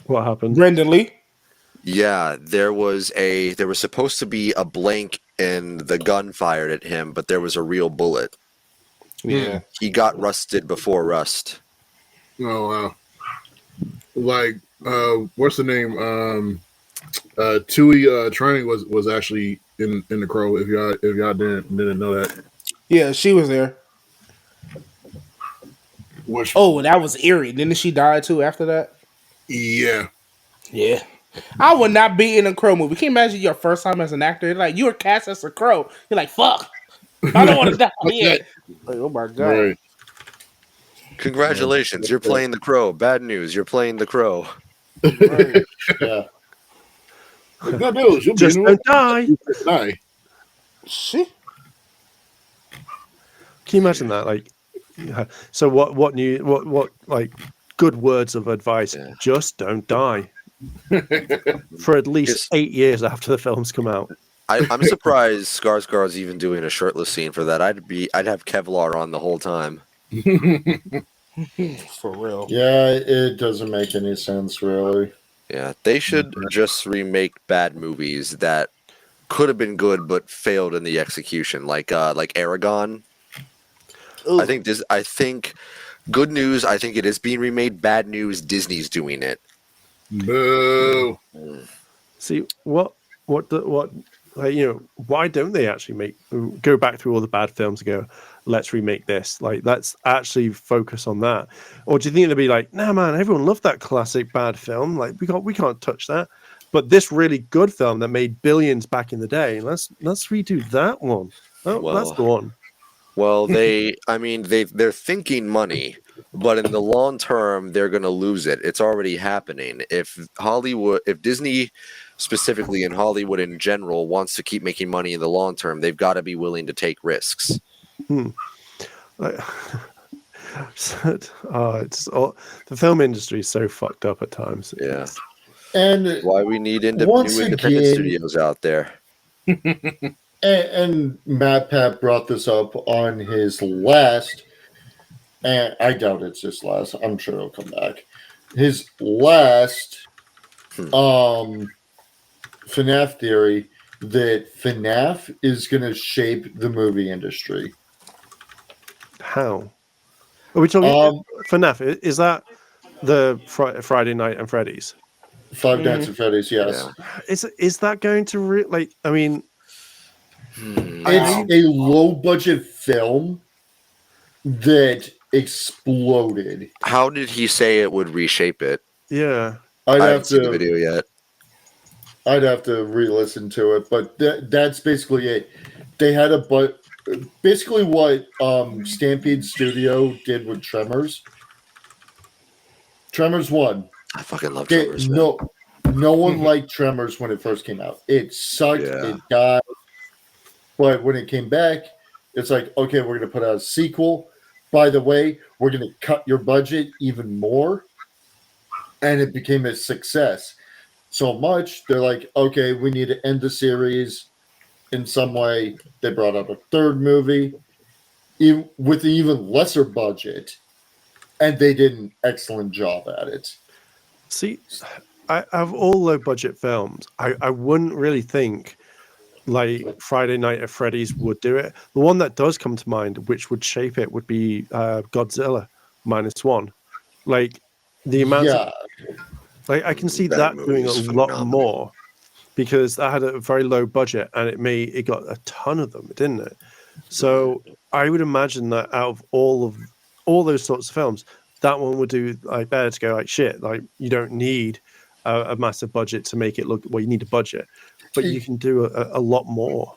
What happened? Brendan Lee, Yeah, there was supposed to be a blank and the gun fired at him, but there was a real bullet. yeah, He got rusted before rust. Oh wow. Like, what's the name? Tui Training was actually in the Crow. If y'all didn't know that. yeah, she was there. Which Oh, that was eerie. Didn't she die too after that? yeah. Yeah. I would not be in a Crow movie. Can you imagine your first time as an actor? Like, you were cast as a Crow. You're like, fuck. I don't want to die yet. Like, oh my God. Right. Congratulations, you're playing the Crow. Bad news, you're playing the Crow. Yeah. Good news. You'll Just be don't die. die. Shit. Can you imagine that? Like, yeah. So what like good words of advice? Yeah. Just don't die. For at least Yes. 8 years after the films come out. I'm surprised Skarsgård's even doing a shirtless scene for that. I'd have Kevlar on the whole time. For real. Yeah, it doesn't make any sense, really. Yeah, they should just remake bad movies that could have been good but failed in the execution, like Aragon. Ooh. I think good news. I think it is being remade. Bad news. Disney's doing it. Boo. See what like, you know, why don't they actually go back through all the bad films and go, let's remake this? Like, let's actually focus on that. Or do you think it'll be like, nah, man, everyone loved that classic bad film. Like, we can't touch that. But this really good film that made billions back in the day, let's redo that one. Oh, that's the one. Well, they're thinking money, but in the long term, they're going to lose it. It's already happening. If Disney, specifically in Hollywood in general, wants to keep making money in the long term, they've got to be willing to take risks. Like, it's all, the film industry is so fucked up at times. Yeah, And why we need Once new independent again- studios out there. and Matt Pat brought this up on his last, and I doubt it's his last. I'm sure he'll come back. His last FNAF theory that FNAF is going to shape the movie industry. How? Are we talking FNAF? Is that the Friday Night and Freddy's? Five Nights at Freddy's, yes. Yeah. Is that going to like? I mean, It's a low budget film that exploded. How did he say it would reshape it? yeah. I'd I have haven't seen the to video yet. I'd have to re-listen to it, but that's basically it. They had basically what Stampede Studio did with Tremors. Tremors 1. I fucking love Tremors. man. No one liked Tremors when it first came out. It sucked. Yeah. It died. But when it came back, it's like, okay, we're going to put out a sequel. By the way, we're going to cut your budget even more. And it became a success. So much, they're like, okay, we need to end the series in some way. They brought out a third movie with an even lesser budget. And they did an excellent job at it. See, I of all low budget films, I wouldn't really think like Friday Night at Freddy's would do it. The one that does come to mind, which would shape it, would be Godzilla -1. Like the amount of, like I can see that doing a movie's lot phenomenal. more because that had a very low budget and it got a ton of them, didn't it? So I would imagine that out of all those sorts of films, that one would do like better to go like shit. Like you don't need a massive budget to make it look. Well, you need a budget, but you can do a lot more.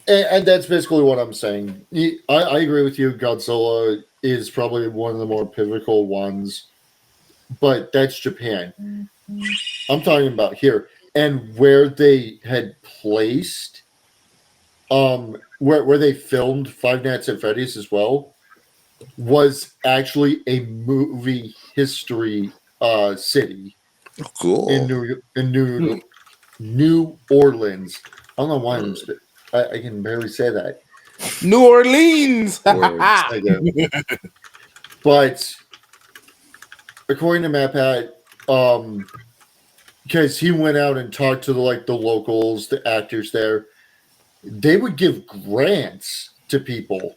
And that's basically what I'm saying. I agree with you. Godzilla is probably one of the more pivotal ones, but that's Japan. I'm talking about here and where they had placed, where they filmed Five Nights at Freddy's as well, was actually a movie history city Cool. in New Orleans. I don't know why I can barely say that. New Orleans. I do. But according to Matt Pat, because he went out and talked to the locals, the actors there, they would give grants to people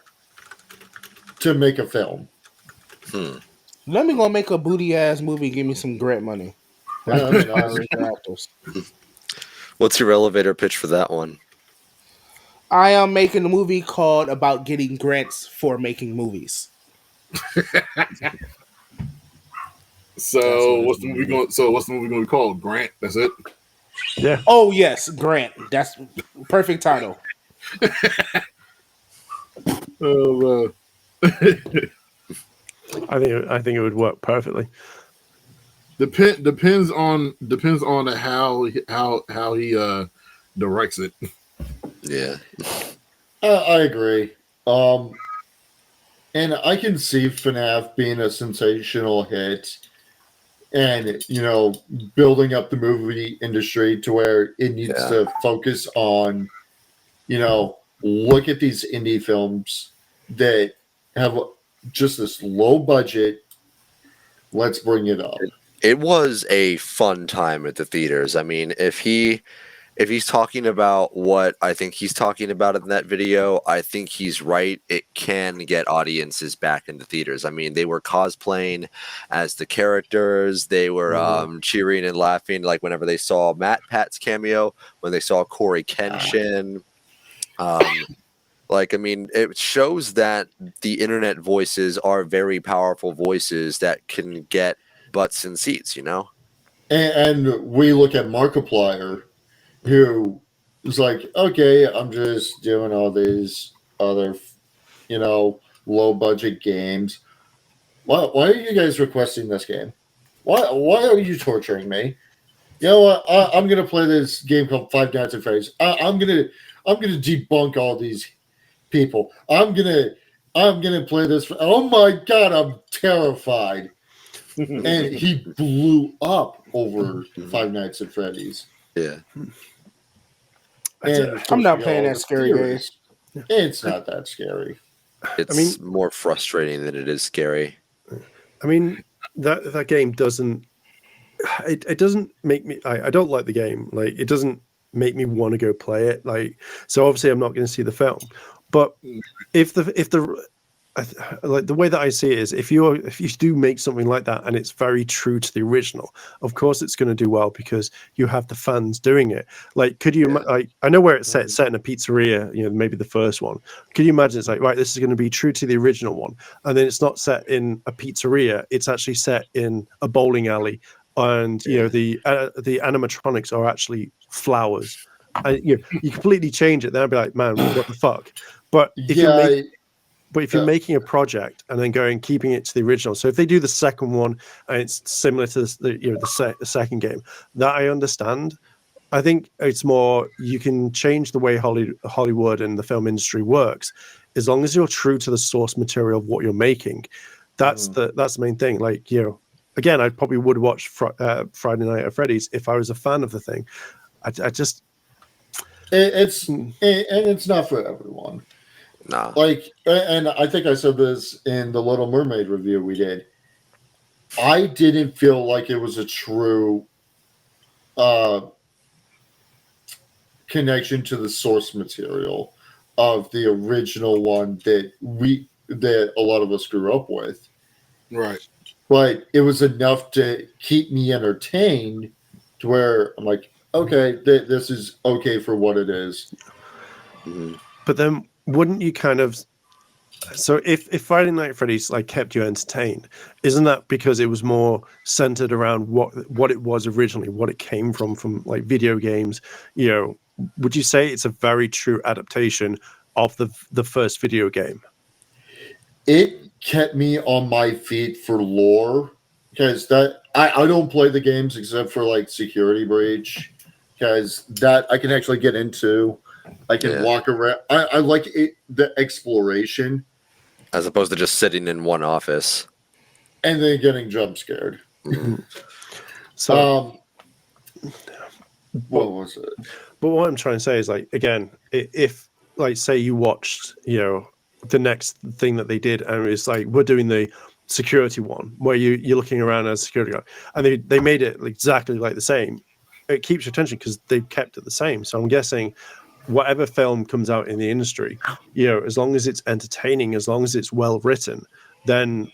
to make a film. Let me go make a booty ass movie. Give me some grant money. Yeah, that'd be nice. Actors. What's your elevator pitch for that one? I am making a movie called about getting grants for making movies. So what's the movie going to be called? Grant. That's it. Yeah. Oh yes, Grant. That's perfect title. I think it would work perfectly. Depends on how he directs it. Yeah. I agree. And I can see FNAF being a sensational hit and, building up the movie industry to where it needs to focus on, look at these indie films that have just this low budget. Let's bring it up. It was a fun time at the theaters. I mean, if he's talking about what I think he's talking about in that video, I think he's right. It can get audiences back into theaters. I mean, they were cosplaying as the characters. They were cheering and laughing, like whenever they saw Matt Pat's cameo, when they saw Corey Kenshin. I mean, it shows that the internet voices are very powerful voices that can get butts in seats, And we look at Markiplier, who is like, okay, I'm just doing all these other, low budget games. Why are you guys requesting this game? Why are you torturing me? You know what? I'm gonna play this game called Five Nights at Freddy's. I'm gonna debunk all these people. I'm gonna play this. Oh my god, I'm terrified. And he blew up over Five Nights at Freddy's. Yeah. And I'm not playing that scary game. It's not that scary. It's more frustrating than it is scary. I mean, that game doesn't. It doesn't make me. I don't like the game. Like, it doesn't make me want to go play it. Like, so obviously I'm not going to see the film. But if the like the way that I see it is, if you do make something like that and it's very true to the original, of course it's going to do well because you have the fans doing it. Like, could you? Like, I know where it's set in a pizzeria. Maybe the first one. Could you imagine it's like, right, this is going to be true to the original one, and then it's not set in a pizzeria. It's actually set in a bowling alley, and the animatronics are actually flowers. You completely change it. Then I'd be like, man, what the fuck? But if you're making a project and then keeping it to the original, so if they do the second one and it's similar to the second game, that I understand. I think it's more, you can change the way Hollywood and the film industry works, as long as you're true to the source material of what you're making. That's the main thing. Like, again, I probably would watch Friday Night at Freddy's if I was a fan of the thing. It's not for everyone. No. Like, and I think I said this in the Little Mermaid review we did. I didn't feel like it was a true connection to the source material of the original one that a lot of us grew up with. Right. But it was enough to keep me entertained to where I'm like, okay, this is okay for what it is. Mm-hmm. But then wouldn't you kind of... So if Friday Night at Freddy's kept you entertained, isn't that because it was more centered around what it was originally, what it came from video games? Would you say it's a very true adaptation of the first video game? It kept me on my feet for lore, because I don't play the games except for Security Breach, because that I can actually get into. I can walk around. I like the exploration, as opposed to just sitting in one office and then getting jump scared. Mm-hmm. So, what was it? But what I'm trying to say is, again, if say you watched, the next thing that they did, and it's we're doing the security one where you're looking around as a security guard, and they made it exactly the same. It keeps your attention because they kept it the same. So I'm guessing whatever film comes out in the industry, as long as it's entertaining, as long as it's well written, then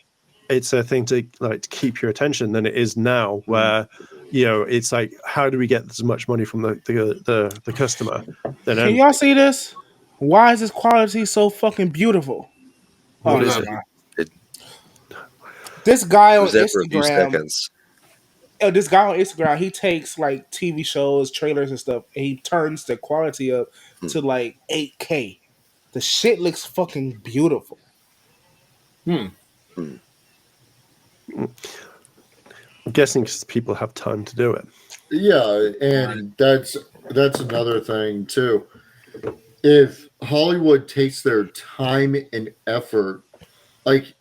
it's a thing to keep your attention than it is now, where it's how do we get as much money from the customer? Can y'all see this? Why is this quality so fucking beautiful? What is it? This guy on was there for a few Instagram. seconds. This guy on Instagram, he takes TV shows, trailers, and stuff, and he turns the quality up to 8K. The shit looks fucking beautiful. I'm guessing because people have time to do it. Yeah, and that's another thing too. If Hollywood takes their time and effort, like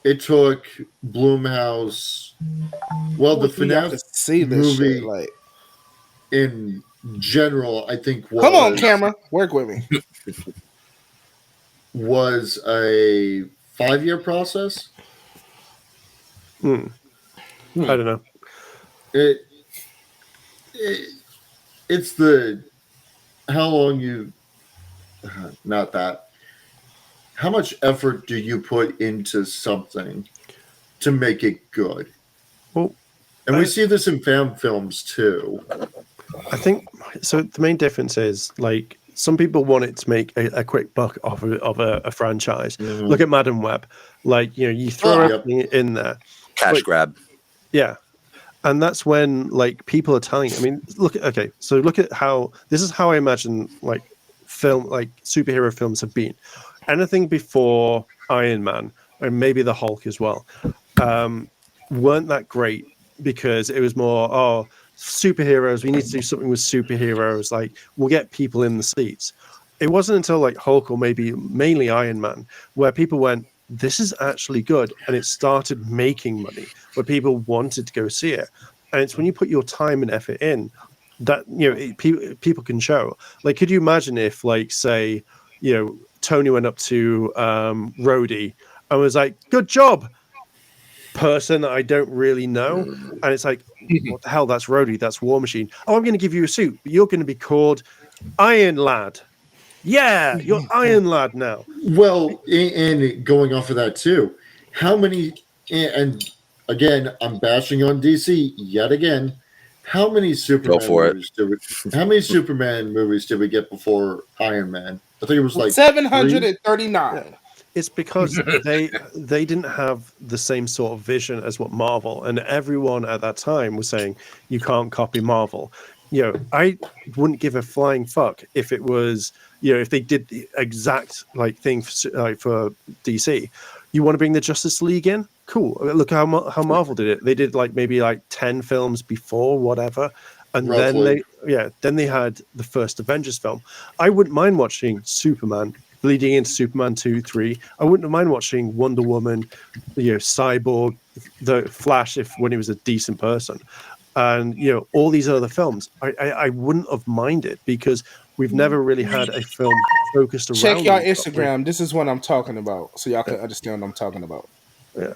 it took Blumhouse, well, the We got to FNAF see this movie shit. Like, in general, I think come on, camera, work with me. was a 5-year process. I don't know. It's the how long you not that how much effort do you put into something to make it good? Well, and we see this in fan films too. I think so. The main difference is like some people want it to make a quick buck off of a franchise. Mm-hmm. Look at Madam Web. Like, you know, you throw everything in there. Cash grab. Yeah. And that's when like people are telling, I mean, look at how this is how I imagine like superhero films have been. Anything before Iron Man and maybe the Hulk as well, weren't that great because it was more, superheroes, we need to do something with superheroes, like we'll get people in the seats. It wasn't until like Hulk or maybe mainly Iron Man where people went, this is actually good, and it started making money where people wanted to go see it. And it's when you put your time and effort in that, you know, people can show. Like, could you imagine if, like, say, you know, Tony went up to Rhodey and was like, good job, person that I don't really know. And it's like, what the hell, that's Rhodey, that's War Machine. Oh, I'm going to give you a suit, but you're going to be called Iron Lad. Yeah, you're Iron Lad now. Well, and going off of that too, how many, and again, I'm bashing on DC yet again. How many Superman movies did we get before Iron Man? I think it was like 739. It's because they didn't have the same sort of vision as what Marvel, and everyone at that time was saying you can't copy Marvel. You know, I wouldn't give a flying fuck if it was, you know, if they did the exact like thing for DC. You want to bring the Justice League in? Cool. Look how Marvel did it. They did like maybe like 10 films before, whatever, and Roughly. then they had the first Avengers film. I wouldn't mind watching Superman bleeding into Superman 2, 3. I wouldn't mind watching Wonder Woman, you know, Cyborg, the Flash when he was a decent person. And, you know, all these other films, I wouldn't have minded because we've never really had a film focused around. Check y'all Instagram. This is what I'm talking about, so y'all can understand what I'm talking about. Yeah.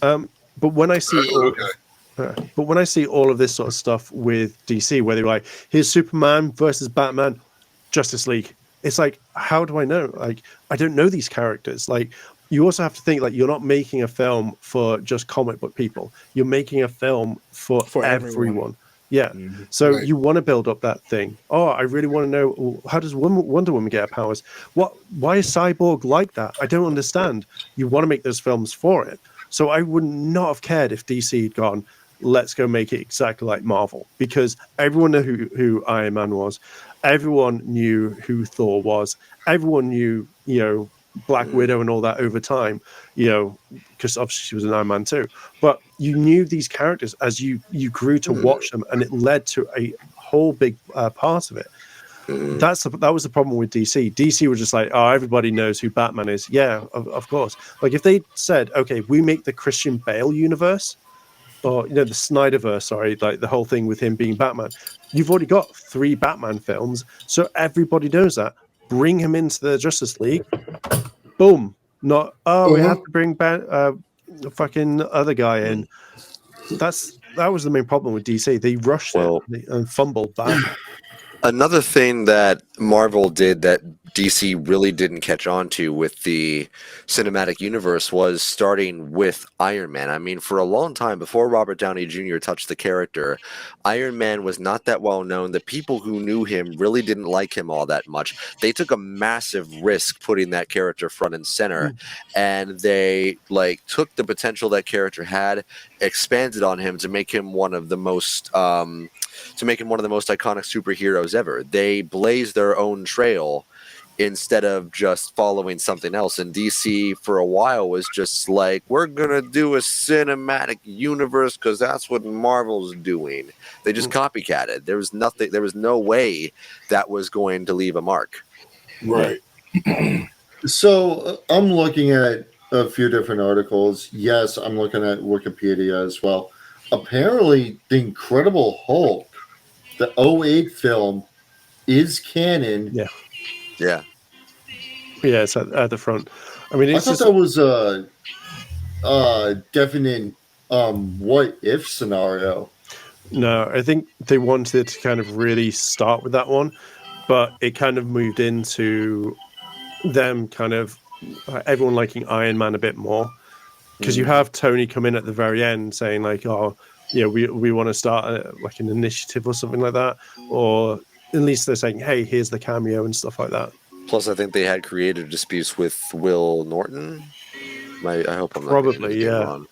But when I see all of this sort of stuff with DC, where they're like, here's Superman versus Batman, Justice League. It's like, how do I know? Like, I don't know these characters. Like, you also have to think like you're not making a film for just comic book people. You're making a film for everyone. Yeah. Mm-hmm. So you want to build up that thing. Oh, I really want to know, how does Wonder Woman get her powers? Why is Cyborg like that? I don't understand. You want to make those films for it. So I would not have cared if DC had gone, let's go make it exactly like Marvel, because everyone knew who Iron Man was. Everyone knew who Thor was. Everyone knew, you know, Black Widow and all that over time, you know, because obviously she was an Iron Man too. But you knew these characters as you grew to watch them, and it led to a whole big part of it. That was the problem with DC. DC was just like, oh, everybody knows who Batman is. Yeah, of course. Like if they said, okay, we make the Christian Bale universe, or, you know, the Snyderverse, sorry, like the whole thing with him being Batman. You've already got 3 Batman films, so everybody knows that. Bring him into the Justice League. Boom. Not, we have to bring the fucking other guy in. That was the main problem with DC. They rushed it and fumbled that. Another thing that Marvel did that DC really didn't catch on to with the cinematic universe was starting with Iron Man. I mean, for a long time, before Robert Downey Jr. touched the character, Iron Man was not that well known. The people who knew him really didn't like him all that much. They took a massive risk putting that character front and center, and they like took the potential that character had, expanded on him to make him one of the most iconic superheroes ever. They blazed their own trail instead of just following something else. And DC for a while was just like, we're gonna do a cinematic universe because that's what Marvel's doing. They just copycatted. There was no way that was going to leave a mark. Right. So I'm looking at a few different articles. Yes, I'm looking at Wikipedia as well. Apparently, The Incredible Hulk, the 2008 film, is canon. Yeah. Yeah. Yeah, it's at the front. I mean, I it's thought just that was a definite what if scenario. no. I think they wanted to kind of really start with that one, but it kind of moved into them kind of everyone liking Iron Man a bit more, because you have Tony come in at the very end saying like, oh, yeah, we want to start like an initiative or something like that, or at least they're saying, hey, here's the cameo and stuff like that. Plus, I think they had creative disputes with Will Norton. I hope I'm not Probably, getting his name yeah. wrong.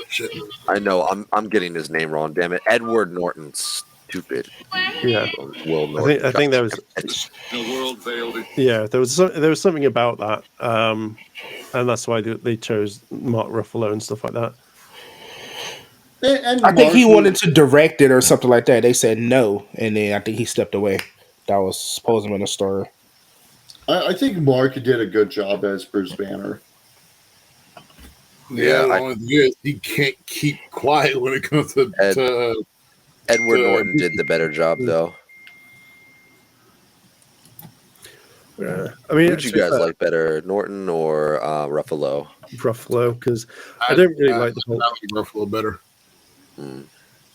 Shit. I know I'm getting his name wrong. Damn it, Edward Norton. Stupid. Yeah, Will Norton. I think there was The world failed it. yeah there was something about that, and that's why they chose Mark Ruffalo and stuff like that. And I think he Mark- wanted to direct it or something like that. They said no, and then I think he stepped away. That was supposedly in the story. I think Mark did a good job as Bruce Banner. Yeah, Yeah, the only thing is he can't keep quiet when it comes to Edward Norton did the better job, though. Yeah, I mean, Who'd you guys like better, Norton or Ruffalo? Ruffalo? Because I don't really like the Hulk. I like Ruffalo better.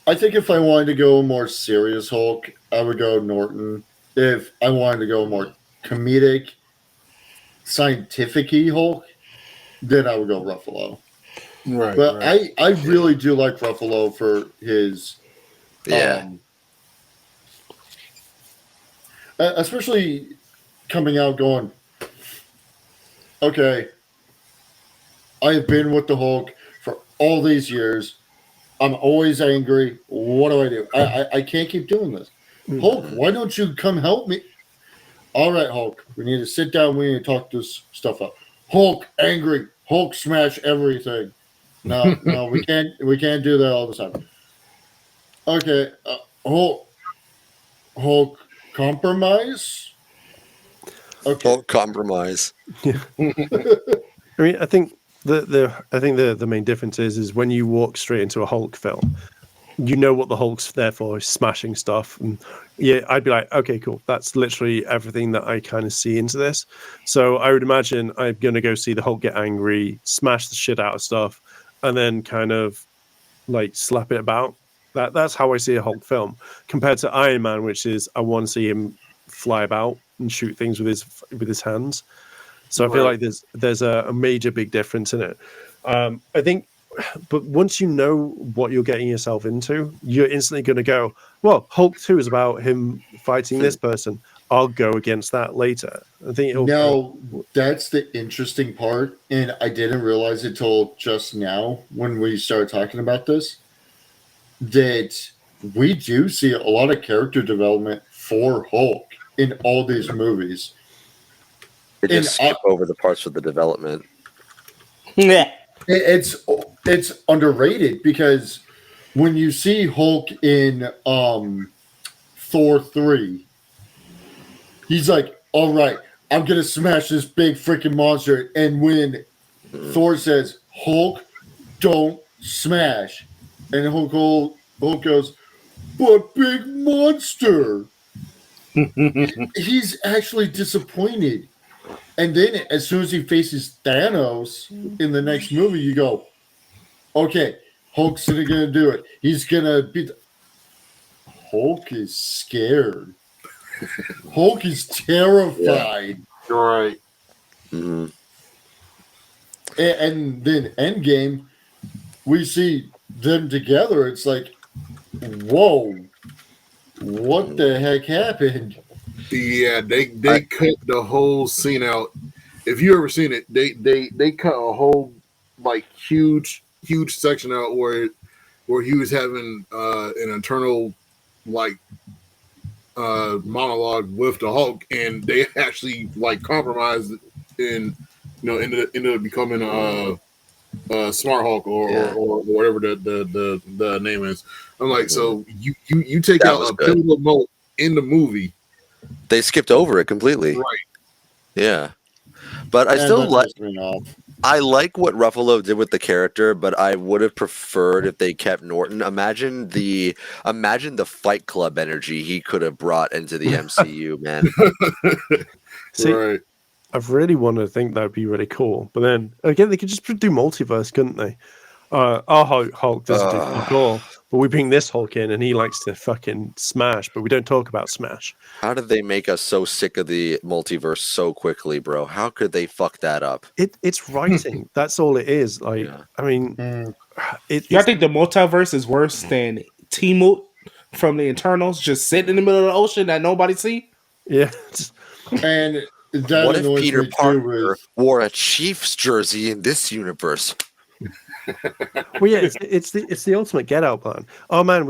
I think if I wanted to go more serious Hulk, I would go Norton. If I wanted to go more comedic, scientific-y Hulk, then I would go Ruffalo. Right. But I really do like Ruffalo for his Yeah. Especially coming out going, okay, I have been with the Hulk for all these years. I'm always angry. What do? I can't keep doing this. Hulk, why don't you come help me? All right, Hulk, we need to sit down. We need to talk this stuff up. Hulk, angry. Hulk, smash everything. No, we can't do that all the time. Okay, Hulk, compromise. Okay, Hulk compromise. I mean, I think the main difference is when you walk straight into a Hulk film, you know what the Hulk's there for, is smashing stuff. And yeah, I'd be like, okay, cool. That's literally everything that I kind of see into this. So I would imagine I'm going to go see the Hulk get angry, smash the shit out of stuff, and then kind of like slap it about. That's how I see a Hulk film compared to Iron Man, which is I want to see him fly about and shoot things with his hands. So I feel like there's a major big difference in it. I think, but once you know what you're getting yourself into, you're instantly going to go, well, Hulk 2 is about him fighting this person. I'll go against that later. I think now that's the interesting part, and I didn't realize it till just now when we started talking about this, that we do see a lot of character development for Hulk in all these movies. They just skip over the parts of the development. Yeah. It's underrated because when you see Hulk in Thor 3, he's like, all right, I'm going to smash this big freaking monster. And when Thor says, Hulk, don't smash. And Hulk goes, but big monster. He's actually disappointed. And then as soon as he faces Thanos in the next movie, you go, okay, Hulk's going to do it. He's going to be... Hulk is scared. Hulk is terrified. You're right. Mm-hmm. And then Endgame, we see them together. It's like, whoa, what the heck happened? Yeah, they cut the whole scene out. If you ever seen it, they cut a whole like huge section out where where he was having an internal like monologue with the Hulk, and they actually like compromised and ended up becoming Smart Hulk or whatever the name is. I'm like, so you take That out was a good. pivotal moment in the movie, They skipped over it completely. right? Yeah, but I And still that like. pissed me off. I like what Ruffalo did with the character, but I would have preferred if they kept Norton. Imagine the Fight Club energy he could have brought into the MCU, man. See, Right. I really want to think that would be really cool. But then again, they could just do multiverse, couldn't they? Our Hulk doesn't do fuck all, but we bring this Hulk in and he likes to fucking smash, but we don't talk about smash. How did they make us so sick of the multiverse so quickly, bro? How could they fuck that up? It's writing. That's all it is. Like, Yeah. I mean, Y'all think the multiverse is worse than Tiamut from the Eternals just sitting in the middle of the ocean that nobody see? yeah. And that What if annoys Peter me too. Parker Is wore a Chiefs jersey in this universe? Well, yeah, it's the ultimate get out plan. Oh man,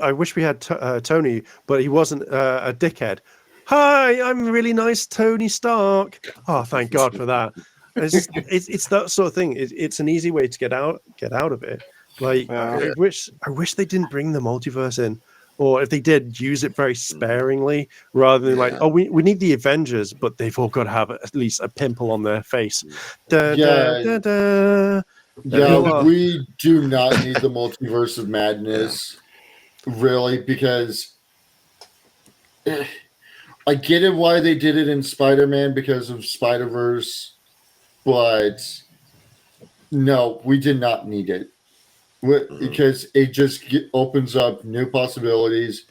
I wish we had Tony, but he wasn't a dickhead. Hi, I'm really nice, Tony Stark. Oh, thank God for that. It's that sort of thing. It's an easy way to get out of it. Like I wish they didn't bring the multiverse in, or if they did, use it very sparingly rather than like, oh, we need the Avengers, but they've all got to have at least a pimple on their face. Da, Yeah. da, da, da. Yeah, we do not need the multiverse of madness, really, because I get it why they did it in Spider-Man because of Spider-Verse, but no, we did not need it because it just opens up new possibilities.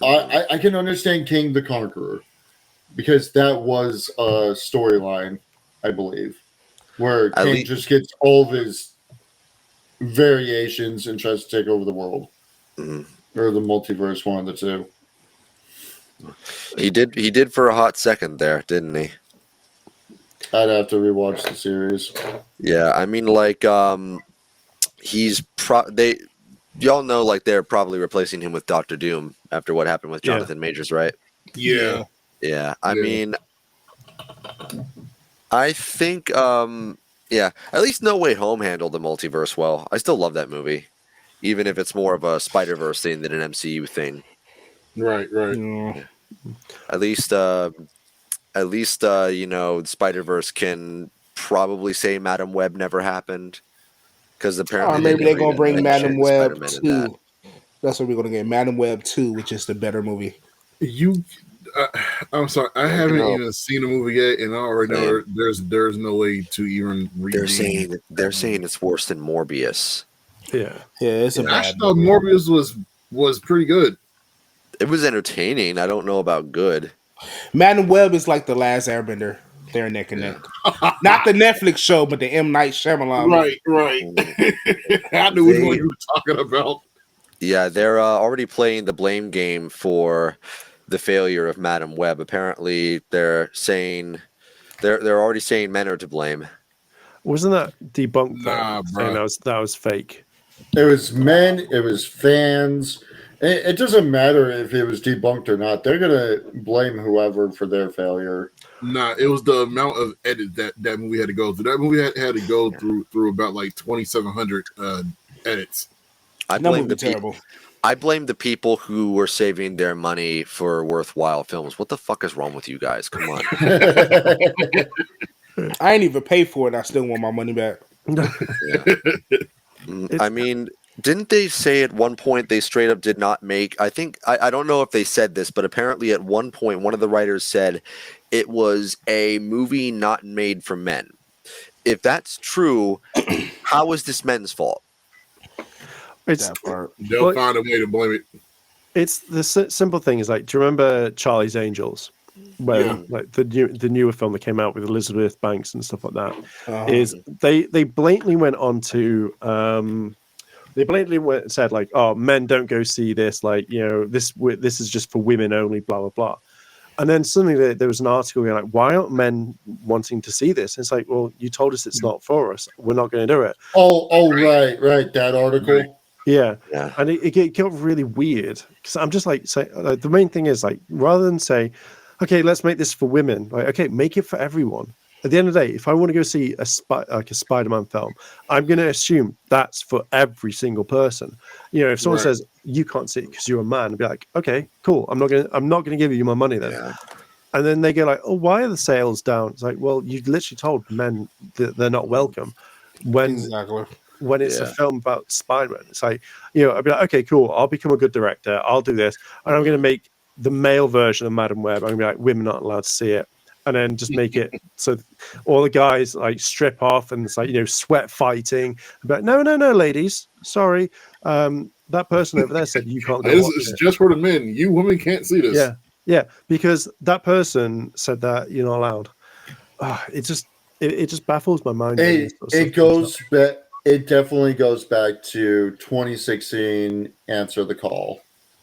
I can understand King the Conqueror because that was a storyline, I believe. Where King just gets all of his variations and tries to take over the world. Or the multiverse, one of the two. He did for a hot second there, didn't he? I'd have to rewatch the series. Yeah, I mean, like, y'all know, like, they're probably replacing him with Doctor Doom after what happened with Jonathan Majors, right? Yeah. Yeah, I mean, I think, at least No Way Home handled the multiverse well. I still love that movie, even if it's more of a Spider-Verse thing than an MCU thing. Right. Yeah. At least, Spider-Verse can probably say Madam Web never happened, because apparently maybe they're gonna bring like Madam Web Spider-Man in 2. That's what we're gonna get. Madam Web 2, which is the better movie. I'm sorry, I haven't even seen the movie yet, and I already know there's no way to even read. They're saying it's worse than Morbius. Yeah, it's a bad. I thought Morbius was pretty good. It was entertaining. I don't know about good. Madam Web is like the Last Airbender. They're neck and neck. Not the Netflix show, but the M. Night Shyamalan. Right. I knew which one you were talking about. Yeah, they're already playing the blame game for the failure of Madam Web. Apparently, they're saying they're already saying men are to blame. Wasn't that debunked? Nah, saying that was fake. It was men. It was fans. It doesn't matter if it was debunked or not. They're gonna blame whoever for their failure. Nah, it was the amount of edit that movie had to go through. That movie had to go through about like 2,700 edits. I blame the people who were saving their money for worthwhile films. What the fuck is wrong with you guys? Come on. I ain't even pay for it. I still want my money back. I mean, didn't they say at one point they straight up did not make? I think I don't know if they said this, but apparently at one point one of the writers said it was a movie not made for men. If that's true, how is this men's fault? They'll find a way to blame it. It's the simple thing is like, do you remember Charlie's Angels? When like the newer film that came out with Elizabeth Banks and stuff like that, is they blatantly went on to said like, oh, men don't go see this, like, you know, this is just for women only, blah blah blah. And then suddenly there was an article going like, why aren't men wanting to see this? And it's like, well, you told us it's not for us. We're not going to do it. Oh, right. That article. Yeah, Yeah. and it got really weird because I'm just like, the main thing is like, rather than say, okay, let's make this for women, like, okay, make it for everyone. At the end of the day, if I want to go see a Spider-Man film, I'm going to assume that's for every single person. You know, if someone Right. says you can't see it because you're a man, I'd be like, okay, cool. I'm not gonna give you my money then. Yeah. And then they go like, oh, why are the sales down? It's like, well, you literally told men that they're not welcome when Exactly. it's a Yeah. film about Spider-Man. It's like, you know, I'd be like, okay, cool. I'll become a good director. I'll do this, and I'm going to make the male version of Madam Web. I'm going to be like, women aren't allowed to see it, and then just make it so all the guys like strip off and it's like, you know, sweat fighting. But no, ladies, sorry, that person over there said you can't go This watch is it. just for the men. You women can't see this. Yeah, because that person said that you're not allowed. It just baffles my mind. It goes back. It definitely goes back to 2016 Answer the Call,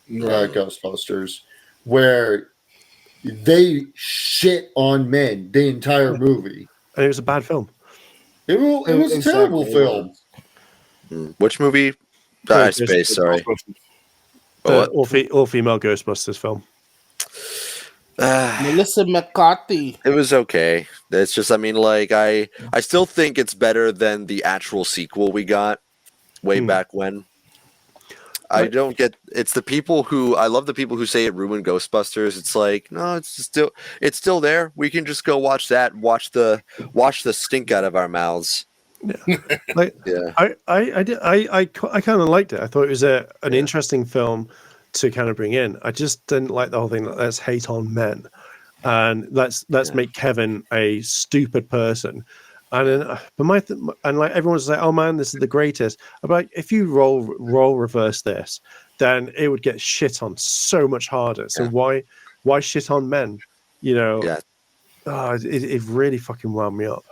Right. Ghostbusters, where they shit on men the entire movie. And it was a bad film. It was a terrible film. Which movie? Space. Sorry. The all-female Ghostbusters film. Melissa McCarthy. It was okay. It's just, I mean, like I still think it's better than the actual sequel we got way back when. I don't get. It's the people who I love. The people who say it ruined Ghostbusters. It's like, no, it's still there. We can just go watch that. Watch the stink out of our mouths. Like, Yeah. I kind of liked it. I thought it was an interesting film to kind of bring in. I just didn't like the whole thing. Let's hate on men, and let's make Kevin a stupid person. And then, and like everyone's like, oh man, this is the greatest. I'm like, if you role reverse this, then it would get shit on so much harder. So why shit on men? You know? Yeah. It really fucking wound me up.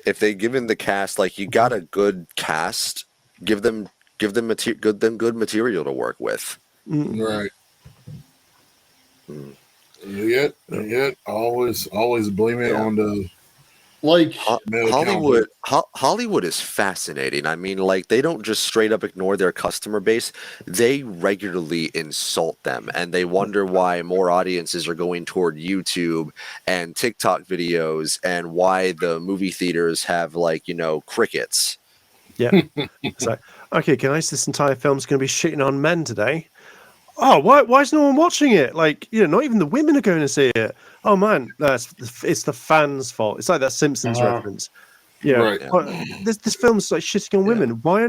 If they given the cast, like, you got a good cast, give them good material to work with. Right. Yet always blame it on the Like Hollywood is fascinating. I mean, like, they don't just straight up ignore their customer base. They regularly insult them, and they wonder why more audiences are going toward YouTube and TikTok videos, and why the movie theaters have, like, you know, crickets. Yeah. It's like, okay, guys, this entire film's going to be shitting on men today. Oh, why is no one watching it? Like, you know, not even the women are going to see it. Oh man, it's the fans' fault. It's like that Simpsons reference. Yeah, Right. This film's like shitting on women. Why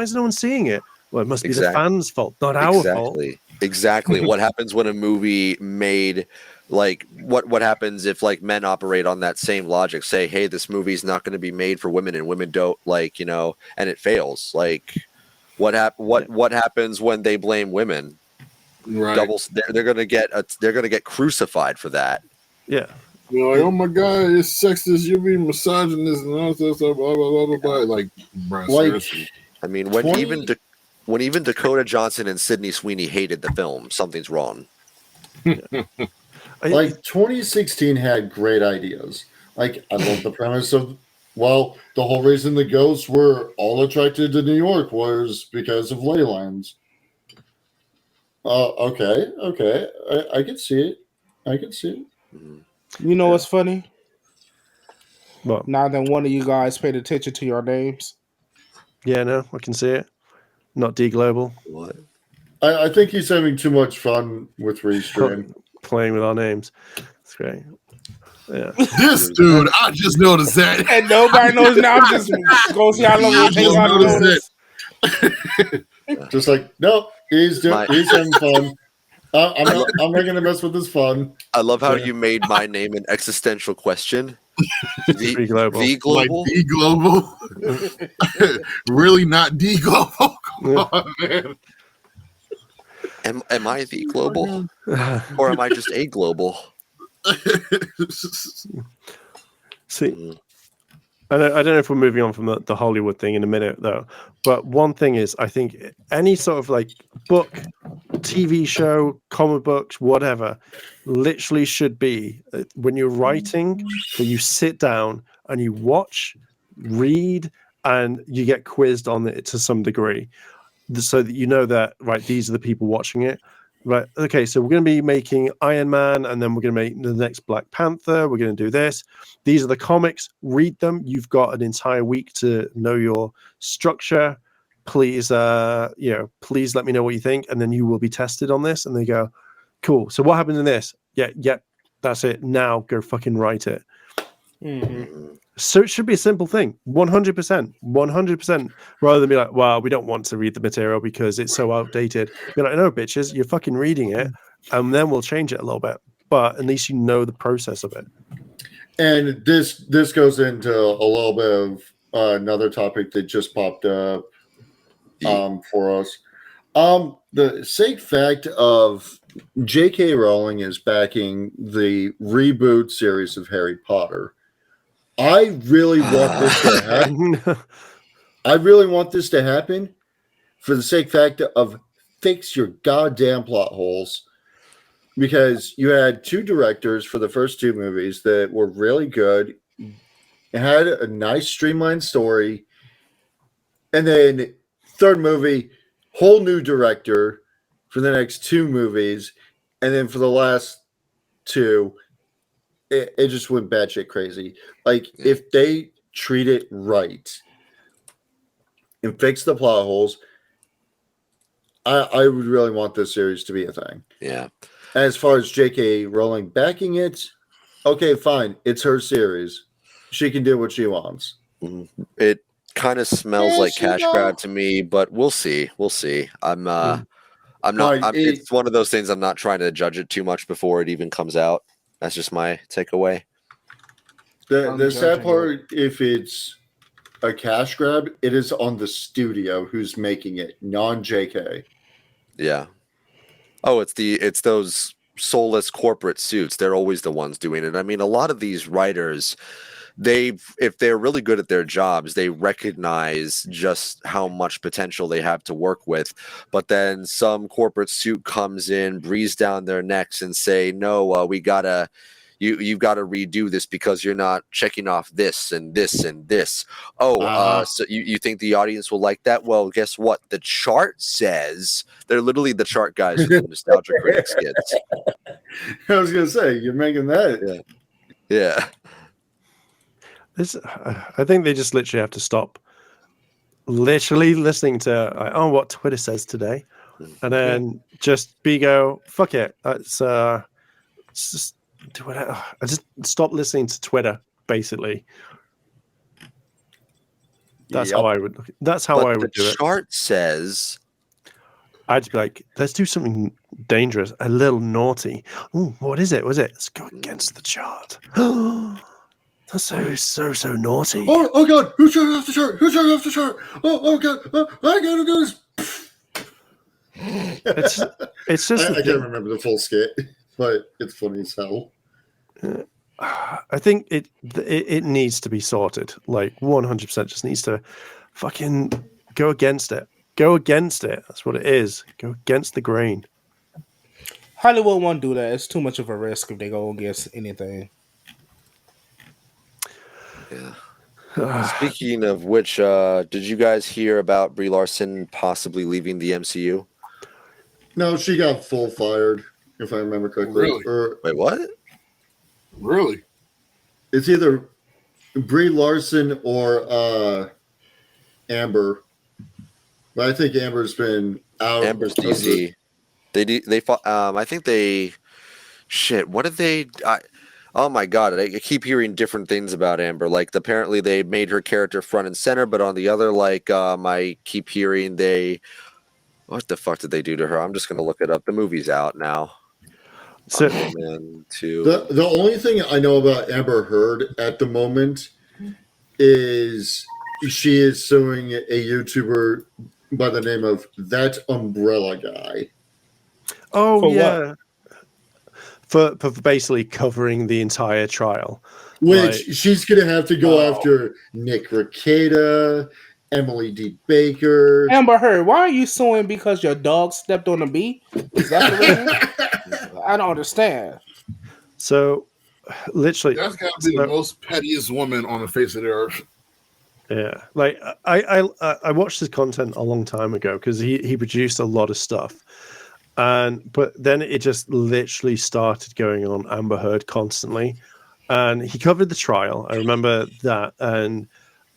is no one seeing it? Well, it must be the fans' fault, not our fault. Exactly. What happens when a movie made, like, what happens if, like, men operate on that same logic? Say, hey, this movie's not going to be made for women, and women don't, like, you know, and it fails. Like, what happens when they blame women? Right. They're gonna get crucified for that. Yeah. You're like, oh my god, it's sexist. You're being misogynist and all that stuff. Blah blah blah blah. Like, bro, seriously. I mean, when even Dakota Johnson and Sydney Sweeney hated the film, something's wrong. Like 2016 had great ideas. Like, I love the premise of, well, the whole reason the ghosts were all attracted to New York was because of ley lines. Okay. I can see it. You know what's funny? What? Now that one of you guys paid attention to your names. Yeah, no, I can see it. Not D Global. What? I think he's having too much fun with Restream. Playing with our names. It's great. Yeah. This dude, I just noticed that. And nobody knows now. I'm just going to see how long it takes y'all to notice. Just like, no, he's having fun. I'm not going to mess with his fun. I love how you made my name an existential question. D Global. The Global? Like D Global? Really not D Global? Come on, man. Am I the Global? Or am I just a Global? See, I don't know if we're moving on from the Hollywood thing in a minute, though. But one thing is, I think any sort of like book, TV show, comic books, whatever, literally should be when you're writing that you sit down and you watch, read, and you get quizzed on it to some degree. so that you know that, right, these are the people watching it. Right. Okay. So we're going to be making Iron Man, and then we're going to make the next Black Panther. We're going to do this. These are the comics. Read them. You've got an entire week to know your structure. Please, please let me know what you think, and then you will be tested on this. And they go, cool. So what happens in this? Yeah. That's it. Now go fucking write it. Mm-hmm. So it should be a simple thing. 100%. Rather than be like, well, we don't want to read the material because it's so outdated. Be like, no, bitches, you're fucking reading it, and then we'll change it a little bit. But at least you know the process of it. And this goes into a little bit of another topic that just popped up for us. The sake fact of J.K. Rowling is backing the reboot series of Harry Potter. I really want this to happen. I really want this to happen for the sake fact of fix your goddamn plot holes. Because you had 2 directors for the first 2 movies that were really good, had a nice streamlined story, and then 3rd movie, whole new director for the next 2 movies, and then for the last 2, it just went batshit crazy. Like, if they treat it right and fix the plot holes, I would really want this series to be a thing. Yeah. As far as J.K. Rowling backing it, okay, fine. It's her series. She can do what she wants. It kind of smells like cash grab to me, but we'll see. We'll see. I'm not. It's one of those things. I'm not trying to judge it too much before it even comes out. That's just my takeaway. The sad part, if it's a cash grab, it is on the studio who's making it, non-JK. Yeah. Oh, it's those soulless corporate suits. They're always the ones doing it. I mean, a lot of these writers, if they're really good at their jobs, they recognize just how much potential they have to work with. But then some corporate suit comes in, breathes down their necks, and say, "No, you've got to redo this because you're not checking off this and this and this." So you think the audience will like that? Well, guess what? The chart says they're literally the chart guys who the Nostalgia Critics gets. I was gonna say you're making that. Yeah. I think they just literally have to stop literally listening to what Twitter says today, and then just go, fuck it. It's just do whatever. I just stop listening to Twitter, basically. That's how I would. That's how I would do it. The chart says, I'd be like, let's do something dangerous, a little naughty. Ooh, what is it? Let's go against the chart. That's so naughty. Oh God! Who's trying off the chart? Who's trying off the chart? Oh God! I gotta do this. It's just. I can't remember the full skit, but it's funny as hell. I think it needs to be sorted. Like 100% just needs to fucking go against it. Go against it. That's what it is. Go against the grain. Hollywood won't do that. It's too much of a risk if they go against anything. Yeah. Speaking of which, did you guys hear about Brie Larson possibly leaving the MCU? No, she got full fired, if I remember correctly. Really? Wait, what? Really? It's either Brie Larson or Amber. But I think Amber's been out. Amber's DC. They fought. I think they. Shit. What did they? Oh my god! I keep hearing different things about Amber. Like apparently they made her character front and center, but on the other, I keep hearing they. What the fuck did they do to her? I'm just gonna look it up. The movie's out now. So the only thing I know about Amber Heard at the moment is she is suing a YouTuber by the name of That Umbrella Guy. Oh, For yeah. For basically covering the entire trial. Which she's going to have to go after Nick Rekieta, Emily D. Baker. Amber Heard, why are you suing because your dog stepped on a bee? Is that the reason? I don't understand. So, literally. That's got to be the most pettiest woman on the face of the earth. Yeah, like I watched his content a long time ago because he produced a lot of stuff, but then it just literally started going on Amber Heard constantly, and he covered the trial. I remember that, and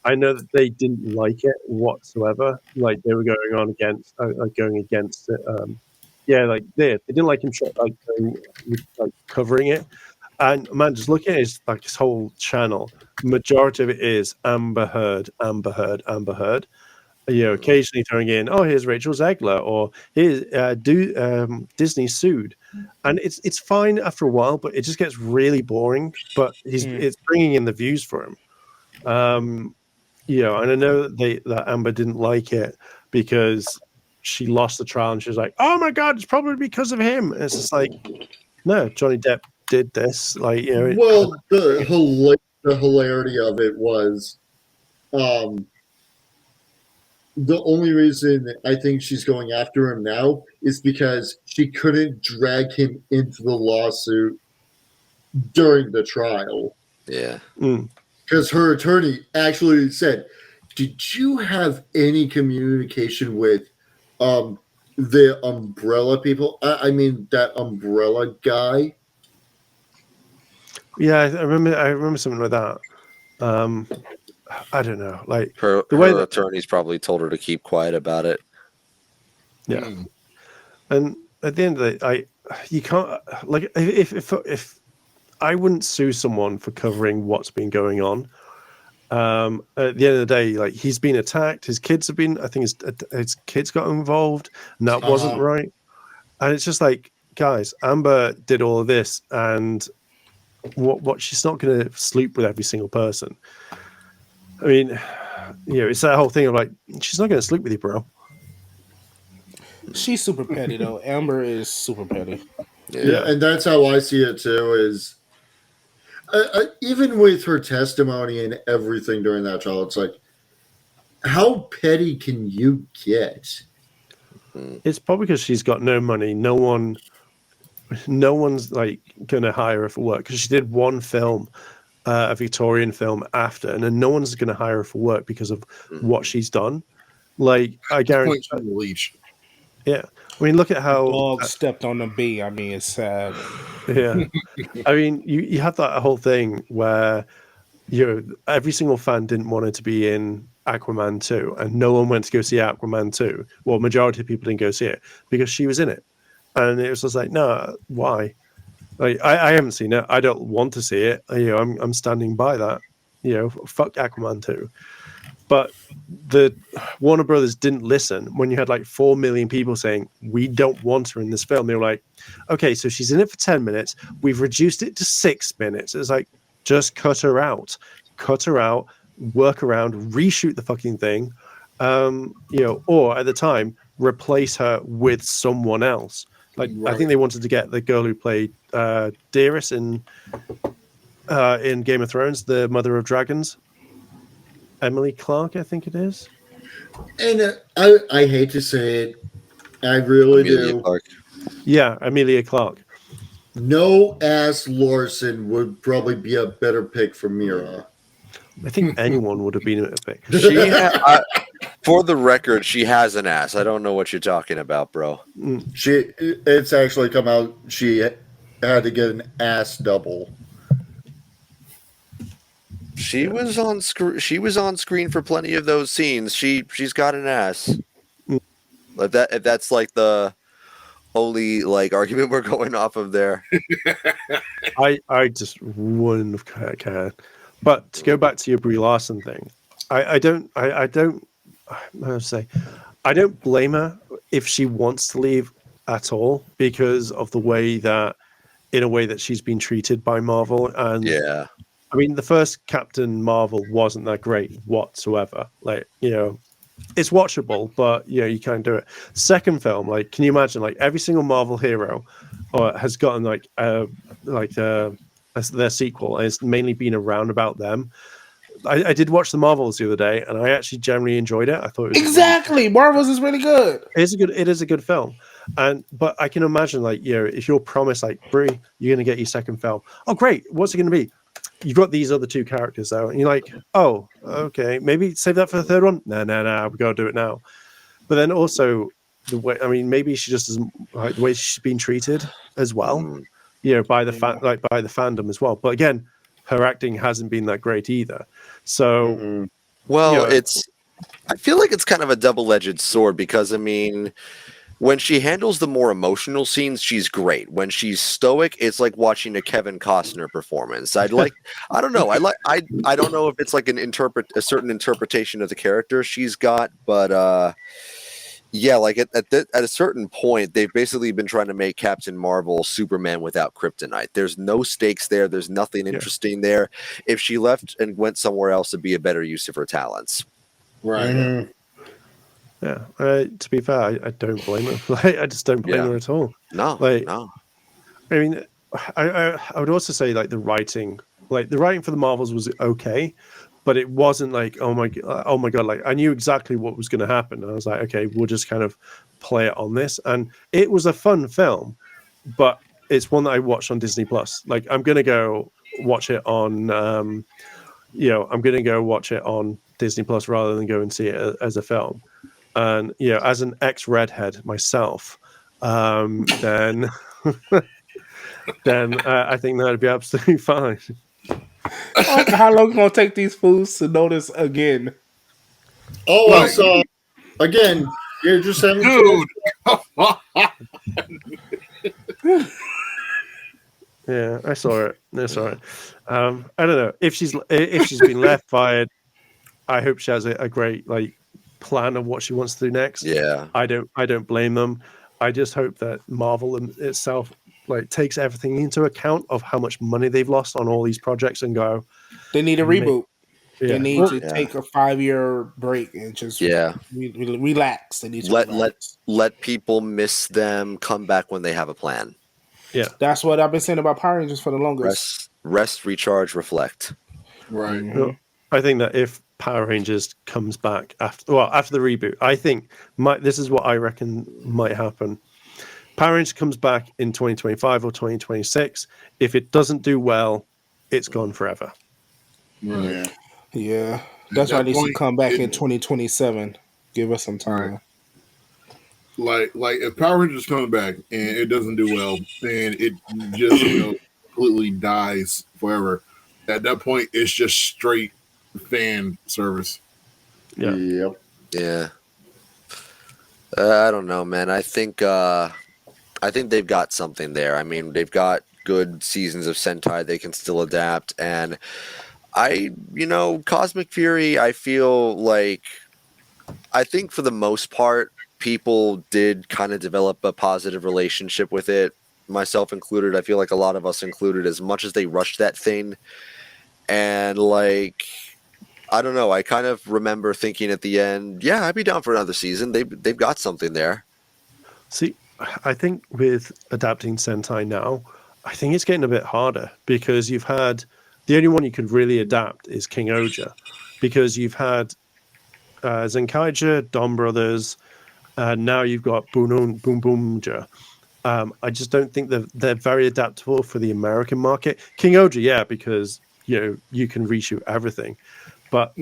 I know that they didn't like it whatsoever. Like they were going against it. Yeah, like they didn't like him like covering it. And man, just looking at his whole channel, majority of it is Amber Heard, Amber Heard, Amber Heard. You know, occasionally throwing in, oh, here's Rachel Zegler, or here's Disney sued, and it's fine after a while, but it just gets really boring. But it's bringing in the views for him. You know, and I know that Amber didn't like it because she lost the trial, and she was like, "Oh my god, it's probably because of him." And it's just like, no, Johnny Depp did this. Like, you know, well, the hilarity of it was, the only reason I think she's going after him now is because she couldn't drag him into the lawsuit during the trial. Yeah. Because her attorney actually said, "Did you have any communication with the umbrella people? I mean, that umbrella guy." Yeah, I remember something like that. I don't know, like Her the way that attorneys probably told her to keep quiet about it. yeah, and at the end of the day, you can't like if I wouldn't sue someone for covering what's been going on. At the end of the day, like he's been attacked, his kids have been. I think his kids got involved, and that wasn't right. And it's just like, guys, Amber did all of this, and what she's not going to sleep with every single person. I mean, you know, it's that whole thing of like, she's not going to sleep with you, bro. She's super petty though. Amber is super petty. Yeah, and that's how I see it too. Is even with her testimony and everything during that trial, it's like, how petty can you get? It's probably because she's got no money. No one's like going to hire her for work because she did one film, a Victorian film after, and then no one's going to hire her for work because of what she's done. Like, I guarantee. Leash. Yeah, I mean, look at how dog stepped on the bee. I mean, it's sad. Yeah, I mean, you have that whole thing where every single fan didn't want her to be in Aquaman 2, and no one went to go see Aquaman 2. Well, majority of people didn't go see it because she was in it, and it was just like, no, why? Like, I haven't seen it. I don't want to see it. You know, I'm standing by that. You know, fuck Aquaman 2. But the Warner Brothers didn't listen when you had like 4 million people saying, we don't want her in this film. They were like, okay, so she's in it for 10 minutes. We've reduced it to 6 minutes. It's like, just cut her out, work around, reshoot the fucking thing. You know, or at the time, replace her with someone else. Like, right. I think they wanted to get the girl who played Daenerys in Game of Thrones, the Mother of Dragons. Emily Clark, I think it is. And I hate to say it, I really do. Clark. Yeah, Emilia Clarke. No ass Larson would probably be a better pick for Mira. I think anyone would have been a pick. For the record, she has an ass. I don't know what you're talking about, bro. It's actually come out. She had to get an ass double. She was on screen. She was on screen for plenty of those scenes. She's got an ass. If that's like the only like argument we're going off of there. I just wouldn't have cared. But to go back to your Brie Larson thing, I don't blame her if she wants to leave at all because of the way that she's been treated by Marvel. And yeah. I mean, the first Captain Marvel wasn't that great whatsoever. Like, you know, it's watchable, but, you know, you can't do it. Second film, like, can you imagine, like, every single Marvel hero has gotten, their sequel, and it's mainly been around about them. I did watch the Marvels the other day, and I actually generally enjoyed it. I thought it was exactly Marvels is really good. It is a good film, but I can imagine, like, you know, if you're promised, like, Brie, you're going to get your second film. Oh, great! What's it going to be? you've got these other two characters though, and you're like, oh, okay, maybe save that for the third one. No, we gotta do it now. But then also the way, I mean, maybe she just doesn't like the way she's been treated as well, by the by the fandom as well. But again, her acting hasn't been that great either. So, well, I feel like it's kind of a double-edged sword because I mean, when she handles the more emotional scenes, she's great. When she's stoic, it's like watching a Kevin Costner performance. I don't know. I don't know if it's like a certain interpretation of the character she's got, but yeah, like at a certain point, they've basically been trying to make Captain Marvel Superman without kryptonite. There's no stakes there. There's nothing interesting there. If she left and went somewhere else, it'd be a better use of her talents. Right. Yeah, to be fair, I don't blame her. I just don't blame her at all. No. I mean, I would also say like the writing for the Marvels was okay, but it wasn't like oh my god, like I knew exactly what was going to happen. And I was like, okay, we'll just kind of play it on this, and it was a fun film, but it's one that I watched on Disney Plus. Like I'm gonna go watch it on, I'm gonna go watch it on Disney Plus rather than go and see it as a film. And as an ex-redhead myself, then I think that'd be absolutely fine. How long gonna take these fools to notice again? Oh, I saw again. You're just having Yeah, I saw it. I don't know if she's been left fired. I hope she has a great plan of what she wants to do next. Yeah, I don't blame them. I just hope that Marvel itself takes everything into account of how much money they've lost on all these projects and go. They need a reboot. Yeah. They need to take a 5-year break and just relax. They need to let people miss them. Come back when they have a plan. Yeah, that's what I've been saying about Power Rangers for the longest. Rest, recharge, reflect. Right. Well, I think that if Power Rangers comes back after the reboot, I think this is what I reckon might happen. Power Rangers comes back in 2025 or 2026. If it doesn't do well, it's gone forever. Right. Yeah. That's why it needs to come back in 2027. Give us some time. Like if Power Rangers comes back and it doesn't do well, and it just completely dies forever. At that point, it's just straight fan service. Yeah. Yep. Yeah. I don't know, man. I think they've got something there. I mean, they've got good seasons of Sentai they can still adapt, and Cosmic Fury, I think for the most part, people did kind of develop a positive relationship with it, myself included. I feel like a lot of us included, as much as they rushed that thing. And I don't know, I kind of remember thinking at the end, yeah, I'd be down for another season. They've got something there. See, I think with adapting Sentai now, I think it's getting a bit harder because you've had the only one you could really adapt is King Oja, because you've had Zenkaija, Don Brothers, now you've got Boom Boomja. I just don't think they're very adaptable for the American market. King Oja, yeah, because you can reshoot everything, but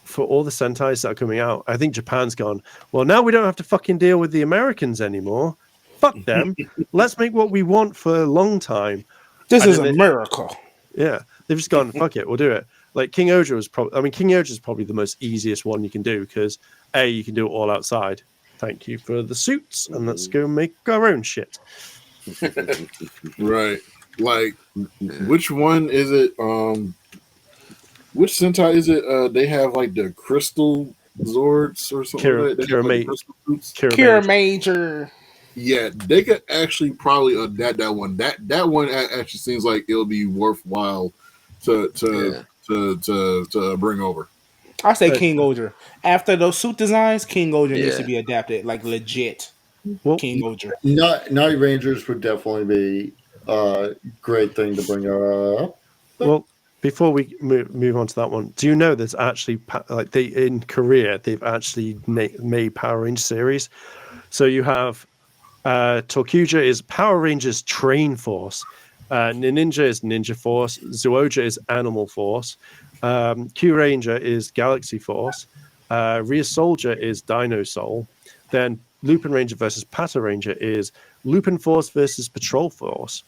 for all the Sentais that are coming out, I think Japan's gone, well, now we don't have to fucking deal with the Americans anymore. Fuck them. Let's make what we want for a long time. This is America. Yeah, they've just gone, fuck it, we'll do it. Like King Oja was King Oja is probably the most easiest one you can do because you can do it all outside. Thank you for the suits, and let's go make our own shit. Right. Which one is it? Which Sentai is it? They have the Crystal Zords or something like that. Kira Major. Yeah, they could actually probably adapt that one. That one actually seems like it'll be worthwhile to bring over. I say King Oja. After those suit designs, King Oja needs to be adapted, legit. King Oja. Night Rangers would definitely be a great thing to bring up. Well, before we move on to that one, do you know there's actually in Korea they've actually made Power Rangers series? So you have Tokuja is Power Rangers Train Force, Ninja is Ninja Force. Zyuohger is Animal Force. Q Ranger is Galaxy Force. Rhea Soldier is Dino Soul. Then Lupin Ranger versus Pata Ranger is Lupin Force versus Patrol Force.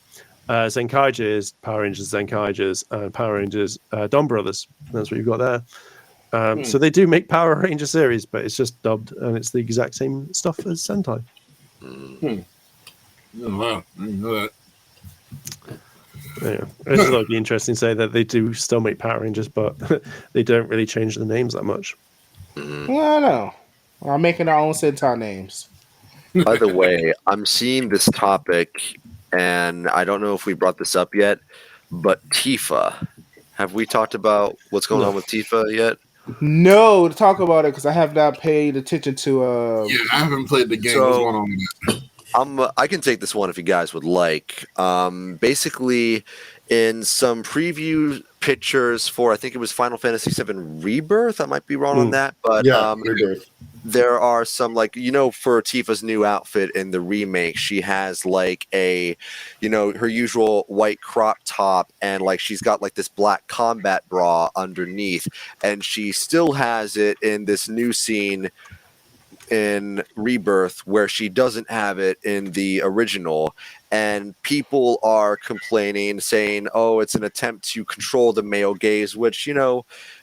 Zenkaija is Power Rangers Zenkaijas, and Power Rangers Don Brothers. That's what you've got there. So they do make Power Ranger series, but it's just dubbed, and it's the exact same stuff as Sentai. Oh, wow, I didn't know that. Yeah, it's just like interesting to say that they do still make Power Rangers, but they don't really change the names that much. Yeah, I know. I'm making our own Sentai names. By the way, I'm seeing this topic, and I don't know if we brought this up yet, but Tifa. Have we talked about what's going on with Tifa yet? No, to talk about it because I have not paid attention to. Yeah, I haven't played the game. What's going on with that? I can take this one if you guys would like. Basically, in some preview pictures for, I think it was Final Fantasy VII Rebirth. I might be wrong on that, but Rebirth. there are some, like, for Tifa's new outfit in the remake, she has like a, her usual white crop top, and like she's got like this black combat bra underneath, and she still has it in this new scene in Rebirth where she doesn't have it in the original, and people are complaining, saying, oh, it's an attempt to control the male gaze, which,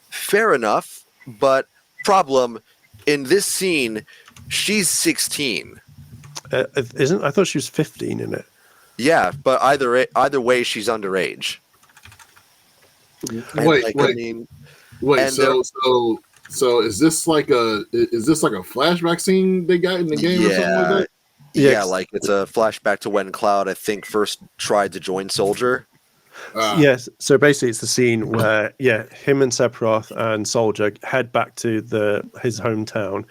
fair enough, but problem, in this scene, she's 16. Isn't? I thought she was 15 in it. Yeah, but either way, she's underage. So is this like a flashback scene they got in the game or something like that? Yeah, like it's a flashback to when Cloud, I think, first tried to join Soldier. Yes, so basically it's the scene where him and Sephiroth and Soldier head back to his hometown,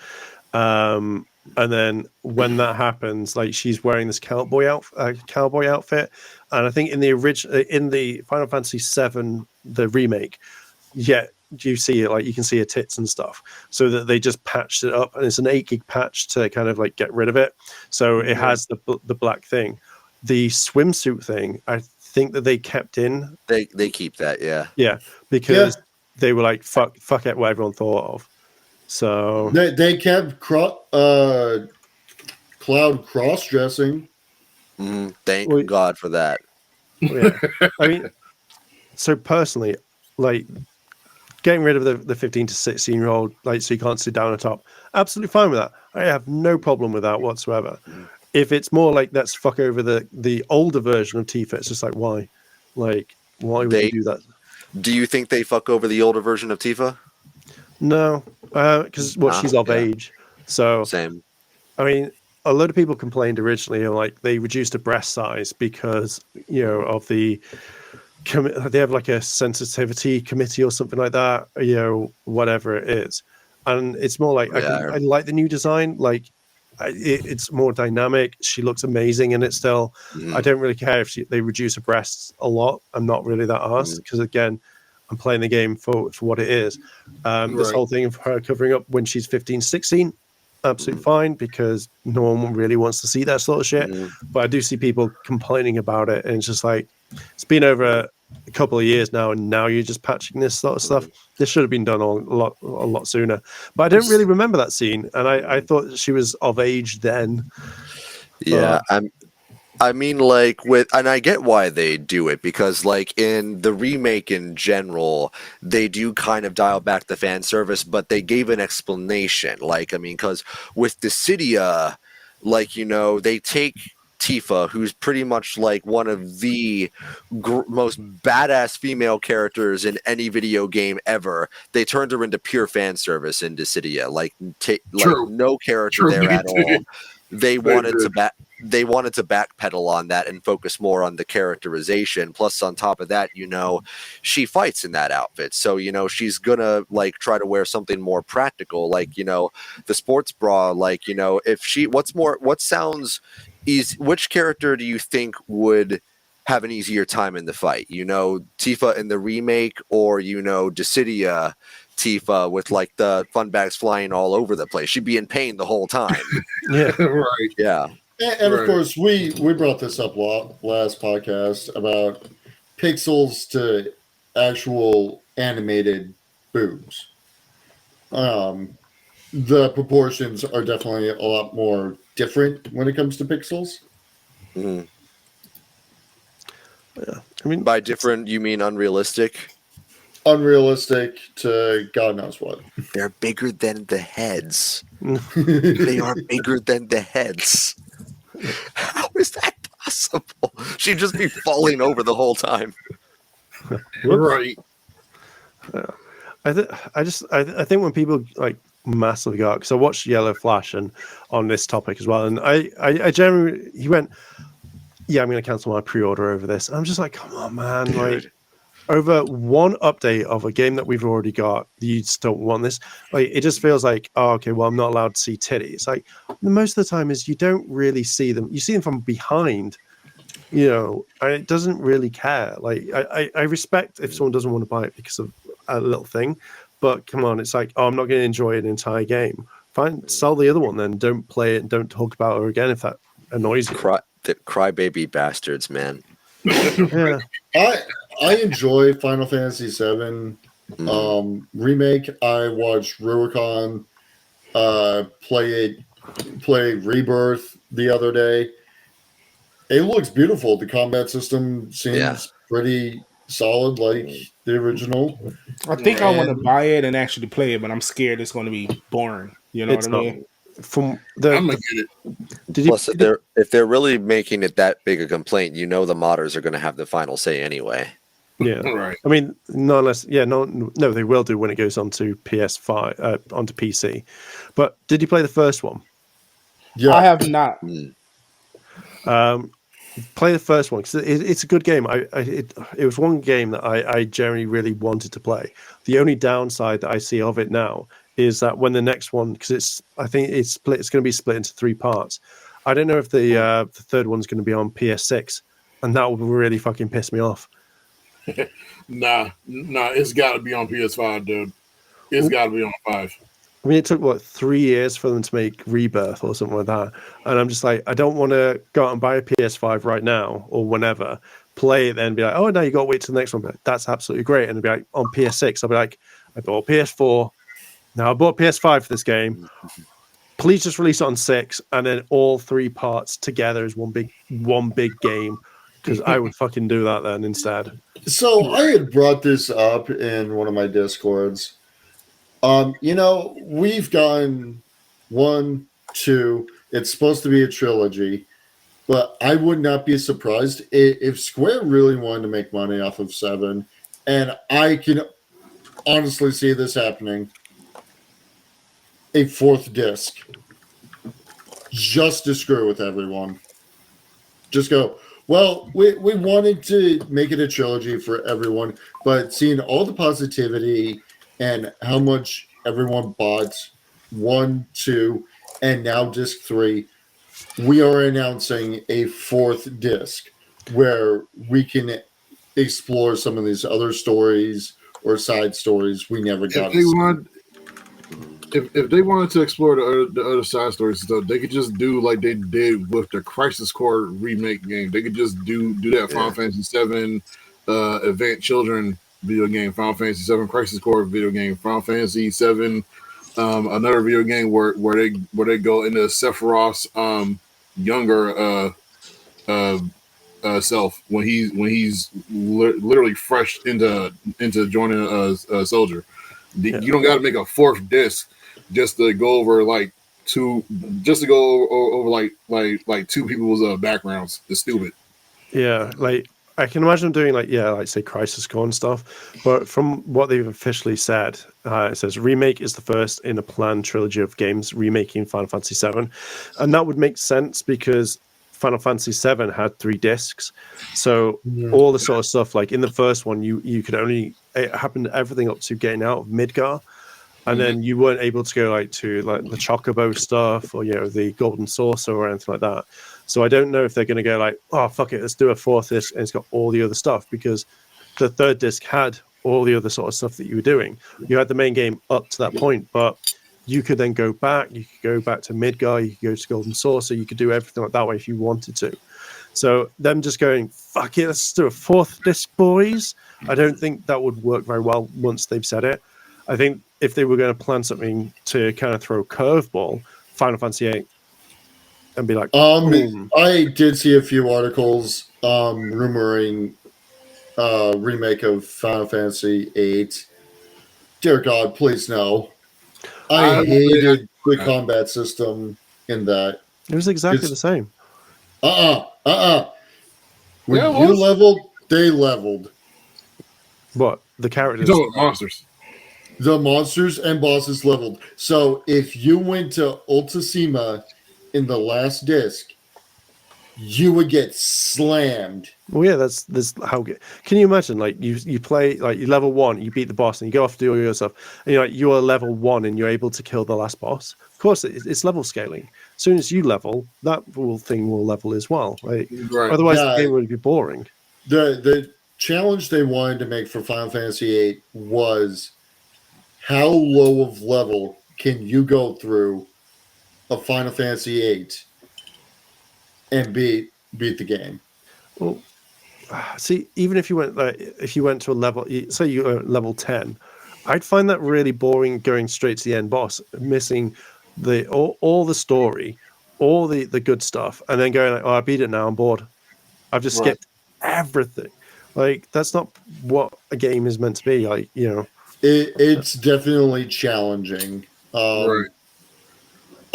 and then when that happens, like she's wearing this cowboy outfit, and I think in the Final Fantasy VII the remake, you see it, like you can see her tits and stuff, so that they just patched it up, and it's an 8 gig patch to kind of like get rid of it, so it has the black thing. The swimsuit thing, I think that they kept in. They keep that, because they were like fuck it, what everyone thought of. So they kept Cloud cross dressing. Thank God for that. Yeah, I mean, so personally, like getting rid of the 15 to 16-year-old, like so you can't sit down on top, absolutely fine with that. I have no problem with that whatsoever. If it's more like let's fuck over the older version of Tifa, it's just like why would you do that? Do you think they fuck over the older version of Tifa? No, because she's of age. So same. I mean, a lot of people complained originally, like they reduced the breast size because of the they have like a sensitivity committee or something like that, whatever it is, and it's more like I like the new design, like. It's more dynamic. She looks amazing in it still. I don't really care if they reduce her breasts a lot. I'm not really that arsed because again, I'm playing the game for what it is. This whole thing of her covering up when she's 15, 16, absolutely fine, because no one really wants to see that sort of shit. But I do see people complaining about it, and it's just like it's been over a couple of years now, and now you're just patching this sort of stuff. This should have been done a lot sooner. But I don't really remember that scene, and I thought she was of age then. Yeah, I mean, like and I get why they do it, because like in the remake in general, they do kind of dial back the fan service, but they gave an explanation. Like, I mean, because with Dissidia, like, they take Tifa, who's pretty much like one of the most badass female characters in any video game ever. They turned her into pure fan service in Dissidia, like no character there at all. They wanted to backpedal on that and focus more on the characterization. Plus, on top of that, she fights in that outfit, so she's gonna like try to wear something more practical, like the sports bra. Like which character do you think would have an easier time in the fight? Tifa in the remake, or Dissidia Tifa with like the fun bags flying all over the place? She'd be in pain the whole time. Yeah, right. Yeah. And of course, we brought this up last podcast about pixels to actual animated boobs. The proportions are definitely a lot more different when it comes to pixels. Mm. Yeah, I mean, By different, you mean unrealistic? Unrealistic to God knows what. They're bigger than the heads. They are bigger than the heads. How is that possible? She'd just be falling over the whole time. Right. I think when people like massively got, because I watched Yellow Flash and on this topic as well, and I generally he went, yeah, I'm going to cancel my pre-order over this. And I'm just like, come on, man, like over one update of a game that we've already got, you just don't want this. Like it just feels like, oh, okay, well, I'm not allowed to see titties. Like most of the time is you don't really see them. You see them from behind. And it doesn't really care. Like I respect if someone doesn't want to buy it because of a little thing, but come on, it's like, oh, I'm not going to enjoy an entire game. Fine, sell the other one then. Don't play it and don't talk about her again if that annoys you. Crybaby bastards, man. Yeah. I enjoy Final Fantasy VII remake. I watched Rubicon play Rebirth the other day. It looks beautiful. The combat system seems pretty solid, like the original. I think I want to buy it and actually play it, but I'm scared it's going to be boring. You know what I mean? I'm gonna get it. Plus, if they're really making it that big a complaint, the modders are going to have the final say anyway. Yeah, Right. I mean, no, they will do when it goes onto PS5, onto PC. But did you play the first one? Yeah, I have not. Play the first one because it's a good game. It was one game that I generally really wanted to play. The only downside that I see of it now is that when the next one, because I think it's going to be split into 3 parts. I don't know if the third one's going to be on PS6, and that would really fucking piss me off. Nah, it's got to be on PS5, dude. It's got to be on 5. I mean, it took 3 years for them to make Rebirth or something like that, and I'm just like, I don't want to go out and buy a PS5 right now or whenever, play it, then be like, oh no, you got to wait till the next one. But that's absolutely great, and it'll be like on PS6. I'll be like, I bought PS4, now I bought PS5 for this game. Please just release it on 6, and then all 3 parts together is one big game. Because I would fucking do that then instead. So I had brought this up in one of my Discords. We've done 1, 2. It's supposed to be a trilogy, but I would not be surprised if Square really wanted to make money off of 7, and I can honestly see this happening. A 4th disc, just to screw with everyone. Just go, well, we wanted to make it a trilogy for everyone, but seeing all the positivity and how much everyone bought 1, 2, and now disc 3, we are announcing a 4th disc where we can explore some of these other stories or side stories we never got to see. If they wanted to explore the other side stories and stuff, they could just do like they did with the Crisis Core remake game. They could just do that Final Fantasy VII Advent Children video game, Final Fantasy VII Crisis Core video game, Final Fantasy VII another video game where they go into Sephiroth's younger self when he's literally fresh into joining a soldier. You don't got to make a 4th disc just to go over like 2 people's backgrounds. It's stupid. Yeah, like I can imagine doing like say Crisis Core and stuff. But from what they've officially said, it says remake is the first in a planned trilogy of games remaking Final Fantasy VII, and that would make sense because Final Fantasy VII had 3 discs. So all the sort of stuff like in the first one, you could only, it happened everything up to getting out of Midgar. And then you weren't able to go to the Chocobo stuff or the Golden Saucer or anything like that. So I don't know if they're going to go oh fuck it, let's do a 4th disc and it's got all the other stuff, because the 3rd disc had all the other sort of stuff that you were doing. You had the main game up to that point, but you could then go back. You could go back to Midgar. You could go to Golden Saucer. You could do everything like that way if you wanted to. So them just going, fuck it, let's do a 4th disc, boys. I don't think that would work very well once they've said it. I think if they were going to plan something to kind of throw a curveball, Final Fantasy VIII, and be like, I did see a few articles rumoring remake of Final Fantasy VIII. Dear God, please no. I hated the combat system in that. It was exactly the same. When you leveled, they leveled. What? The characters? No, monsters. The monsters and bosses leveled. So if you went to Ultima in the last disc, you would get slammed. Well, yeah, that's how. Can you imagine? Like you play, like you level 1, you beat the boss, and you go off to do all your stuff, and you are level 1, and you're able to kill the last boss. Of course, it's level scaling. As soon as you level, that thing will level as well. Right? Otherwise, the game would be boring. The challenge they wanted to make for Final Fantasy VIII was how low of level can you go through a Final Fantasy VIII and beat the game. Well, see, even if you went to a level, say you are level 10, I'd find that really boring going straight to the end boss, missing all the story, all the good stuff, and then going like, oh, I beat it now, I'm bored. I've just skipped everything. Like, that's not what a game is meant to be. Like, it's definitely challenging.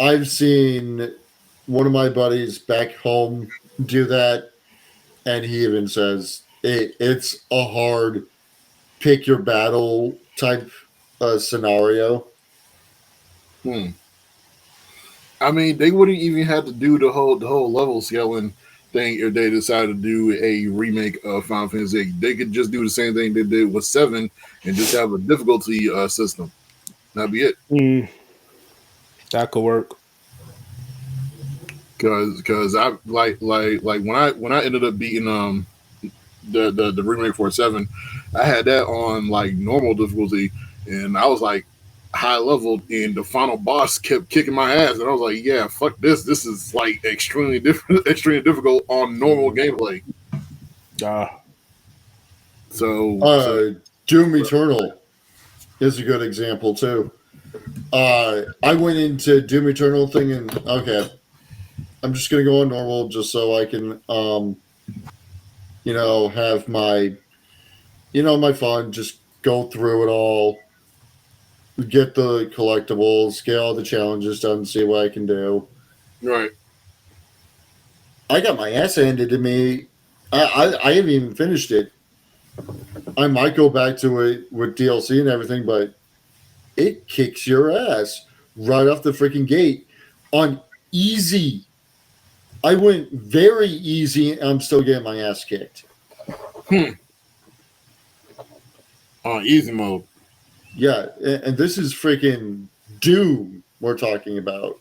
I've seen one of my buddies back home do that, and he even says it's a hard pick your battle type scenario. I mean, they wouldn't even have to do the whole level scaling thing if they decided to do a remake of Final Fantasy VIII. They could just do the same thing they did with 7 and just have a difficulty system. That'd be it. That could work. Because I like when I ended up beating the remake for 7, I had that on like normal difficulty, and I was like high leveled, and the final boss kept kicking my ass, and I was like, yeah, fuck this. This is like extremely difficult on normal gameplay. So Doom Eternal is a good example too. I went into Doom Eternal thinking, okay, I'm just gonna go on normal just so I can have my my fun, just go through it all, get the collectibles, get all the challenges done, see what I can do. Right. I got my ass handed to me. I haven't even finished it. I might go back to it with DLC and everything, but it kicks your ass right off the freaking gate on easy. I went very easy, and I'm still getting my ass kicked. On easy mode. Yeah, and this is freaking Doom we're talking about.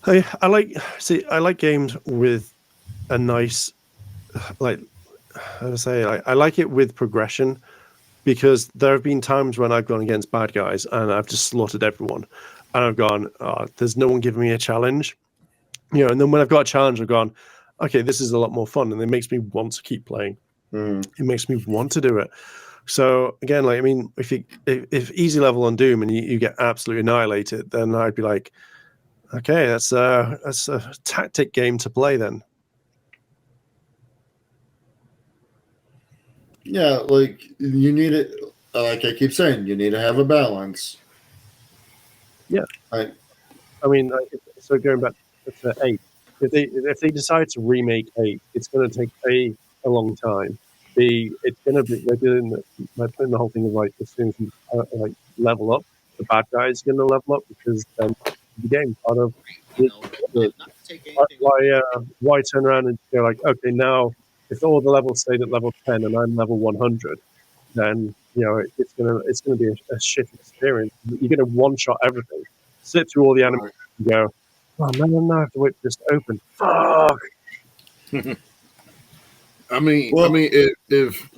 I like games with a nice, like, how to say, I like it with progression, because there have been times when I've gone against bad guys and I've just slaughtered everyone, and I've gone, oh, there's no one giving me a challenge, and then when I've got a challenge, I've gone, okay, this is a lot more fun, and it makes me want to keep playing. It makes me want to do it. So again, like, I mean, if easy level on Doom and you get absolutely annihilated, then I'd be like, okay, that's a tactic game to play then. Yeah, like, you need it. Like I keep saying, you need to have a balance. Yeah. I mean, so going back to 8, if they decide to remake 8, it's going to take a long time. It's going to be they're putting the whole thing of, like, as soon as you level up, the bad guy's going to level up, because then the game part of why turn around and go like, okay, now if all the levels stayed at level 10 and I'm level 100, then it's gonna be a shit experience. You're gonna one-shot everything, sit through all the animations and go, oh man, I have to wait for this to open. Fuck. I mean, if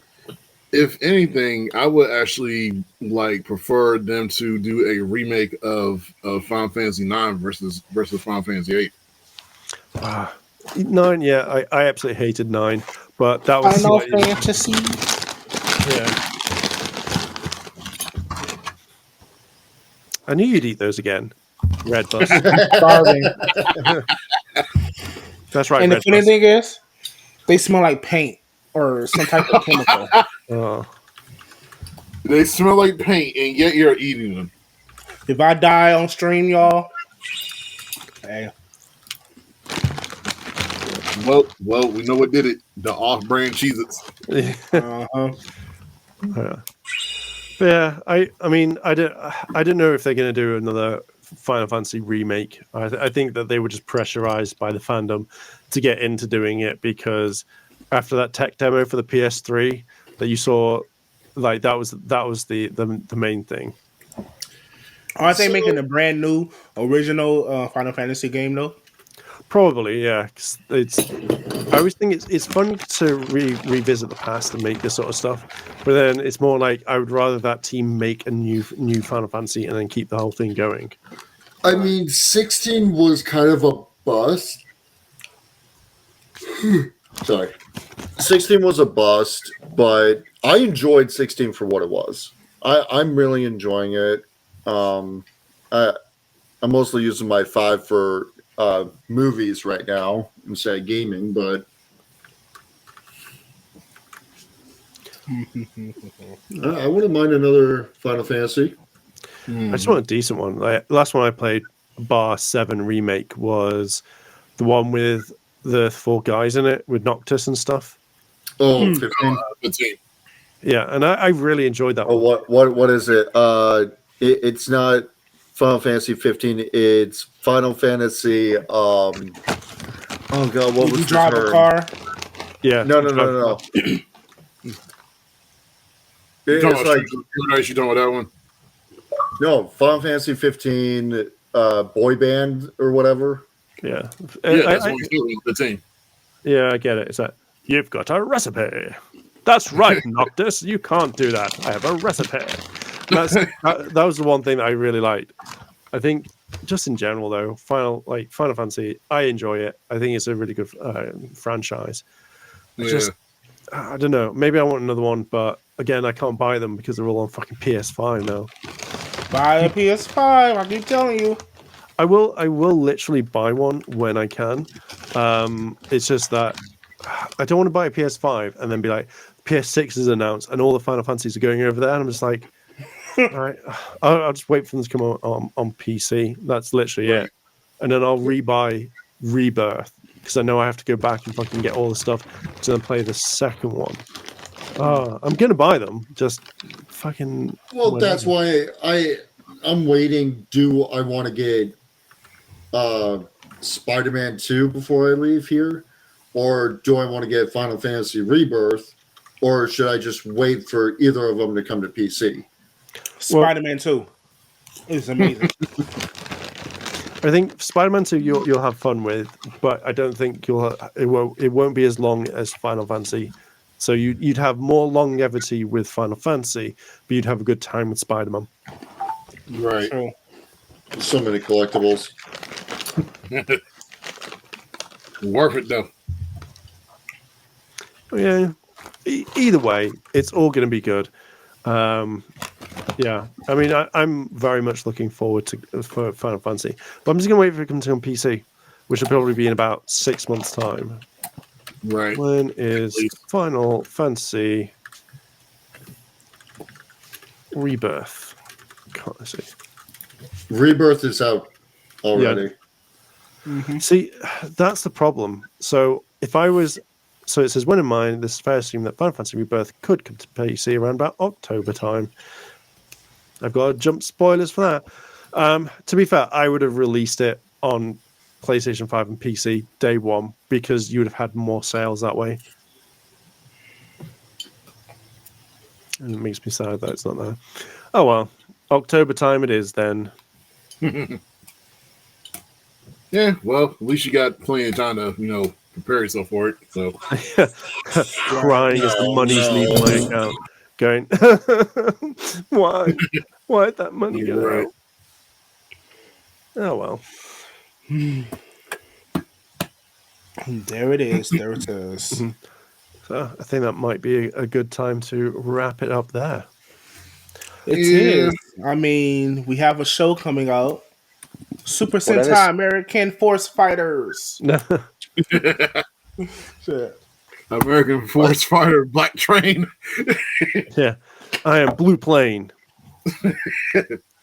If anything, I would actually like prefer them to do a remake of Final Fantasy 9 versus Final Fantasy 8. 9, yeah, I absolutely hated 9, but that was Final slightly- Fantasy. yeah. I knew you'd eat those again. Red Bus. Starving. That's right. And the Red funny Bus. thing is, they smell like paint or some type of chemical. Oh. They smell like paint, and yet you're eating them. If I die on stream, y'all, hey, Well, we know what did it. The off-brand Cheez-Its. uh-huh. Yeah. But yeah, I mean, I didn't know if they're going to do another Final Fantasy remake. I think that they were just pressurized by the fandom to get into doing it, because after that tech demo for the PS3 that you saw, like that was the main thing. Aren't they making a brand new original Final Fantasy game though? Probably, yeah. 'Cause I always think it's fun to revisit the past and make this sort of stuff, but then it's more like I would rather that team make a new Final Fantasy and then keep the whole thing going. I mean, 16 was kind of a bust. Sorry. 16 was a bust, but I enjoyed 16 for what it was. I'm really enjoying it. I'm mostly using my 5 for movies right now instead of gaming, but I wouldn't mind another Final Fantasy. I just want a decent one. Like, the last one I played, bar 7 remake, was the one with the 4 guys in it with Noctis and stuff. Oh, 15. 15. Yeah, and I really enjoyed that Oh, one. what is it? It's not Final Fantasy 15. It's Final Fantasy. Oh god, what Did was you the drive a term? car? Yeah, No. It's like You done with that one? no Final Fantasy 15 boy band or whatever. yeah. Yeah, that's what we do. 15. Yeah, I get it. It's like, you've got a recipe. That's right, Noctis. You can't do that. I have a recipe. That was the one thing that I really liked. I think, just in general, though, Final Fantasy, I enjoy it. I think it's a really good franchise. Yeah. I don't know. Maybe I want another one, but again, I can't buy them because they're all on fucking PS5 now. Buy a PS5. I keep telling you. I will literally buy one when I can. It's just that I don't want to buy a PS5 and then be like, PS6 is announced and all the Final Fantasies are going over there, and I'm just like, all right, I'll just wait for them to come on PC. That's literally it, and then I'll rebuy Rebirth because I know I have to go back and fucking get all the stuff to then play the second one. I'm gonna buy them, just fucking. Well, whatever. that's why I'm waiting. Do I want to get Spider-Man 2 before I leave here, or do I want to get Final Fantasy Rebirth, or should I just wait for either of them to come to PC? Spider-Man 2 is amazing. I think Spider-Man 2 you'll have fun with, but I don't think it won't be as long as Final Fantasy. So you'd have more longevity with Final Fantasy, but you'd have a good time with Spider-Man. Right. True. So many collectibles. Worth it though. Yeah. Either way, it's all going to be good. Yeah. I mean, I'm very much looking forward for Final Fantasy, but I'm just going to wait for it to come on PC, which will probably be in about 6 months' time. Right. When is Final Fantasy Rebirth? Can't I see? Rebirth is out already. See, that's the problem. So it says, when in mind, this is fair to assume that Final Fantasy Rebirth could come to PC around about October time. I've got to jump spoilers for that. To be fair, I would have released it on PlayStation 5 and PC day one because you would have had more sales that way. And it makes me sad that it's not there. Oh well, October time it is then. Yeah, well, at least you got plenty of time to, prepare yourself for it. So Crying as the money's leaving my account. going, why? Why'd that money go Right. out? Oh, well. There it is. There it is. So I think that might be a good time to wrap it up there. It Yeah. is. I mean, we have a show coming out. Super Well, that Sentai is- American Force Fighters. Shit. American Force Fighter Black Train. Yeah. I am Blue Plane. A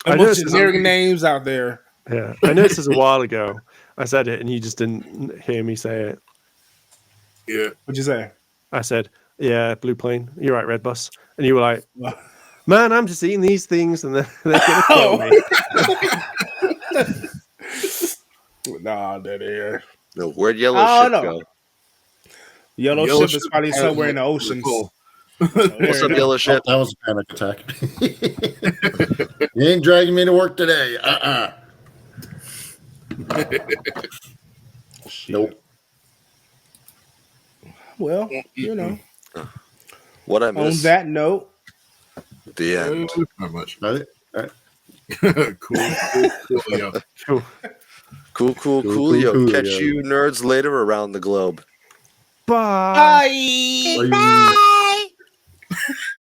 I bunch noticed of generic names out there. Yeah. I noticed this a while ago. I said it and you just didn't hear me say it. Yeah. What'd you say? I said, yeah, Blue Plane. You're right, Red Bus. And you were like, man, I'm just eating these things and they're going to kill me. Nah, that here. No, where'd Yellow I Ship don't know. go? Yellow ship is probably has somewhere in the a- oceans. Cool. What's up, Yellow Ship? That was a panic attack. You ain't dragging me to work today. Nope. Well, you know, What I on missed? that note, The end. Not much. Right? Cool. Yeah. Cool. Cool, Coolio. coolio. Catch you nerds later around the globe. Bye. bye. Bye.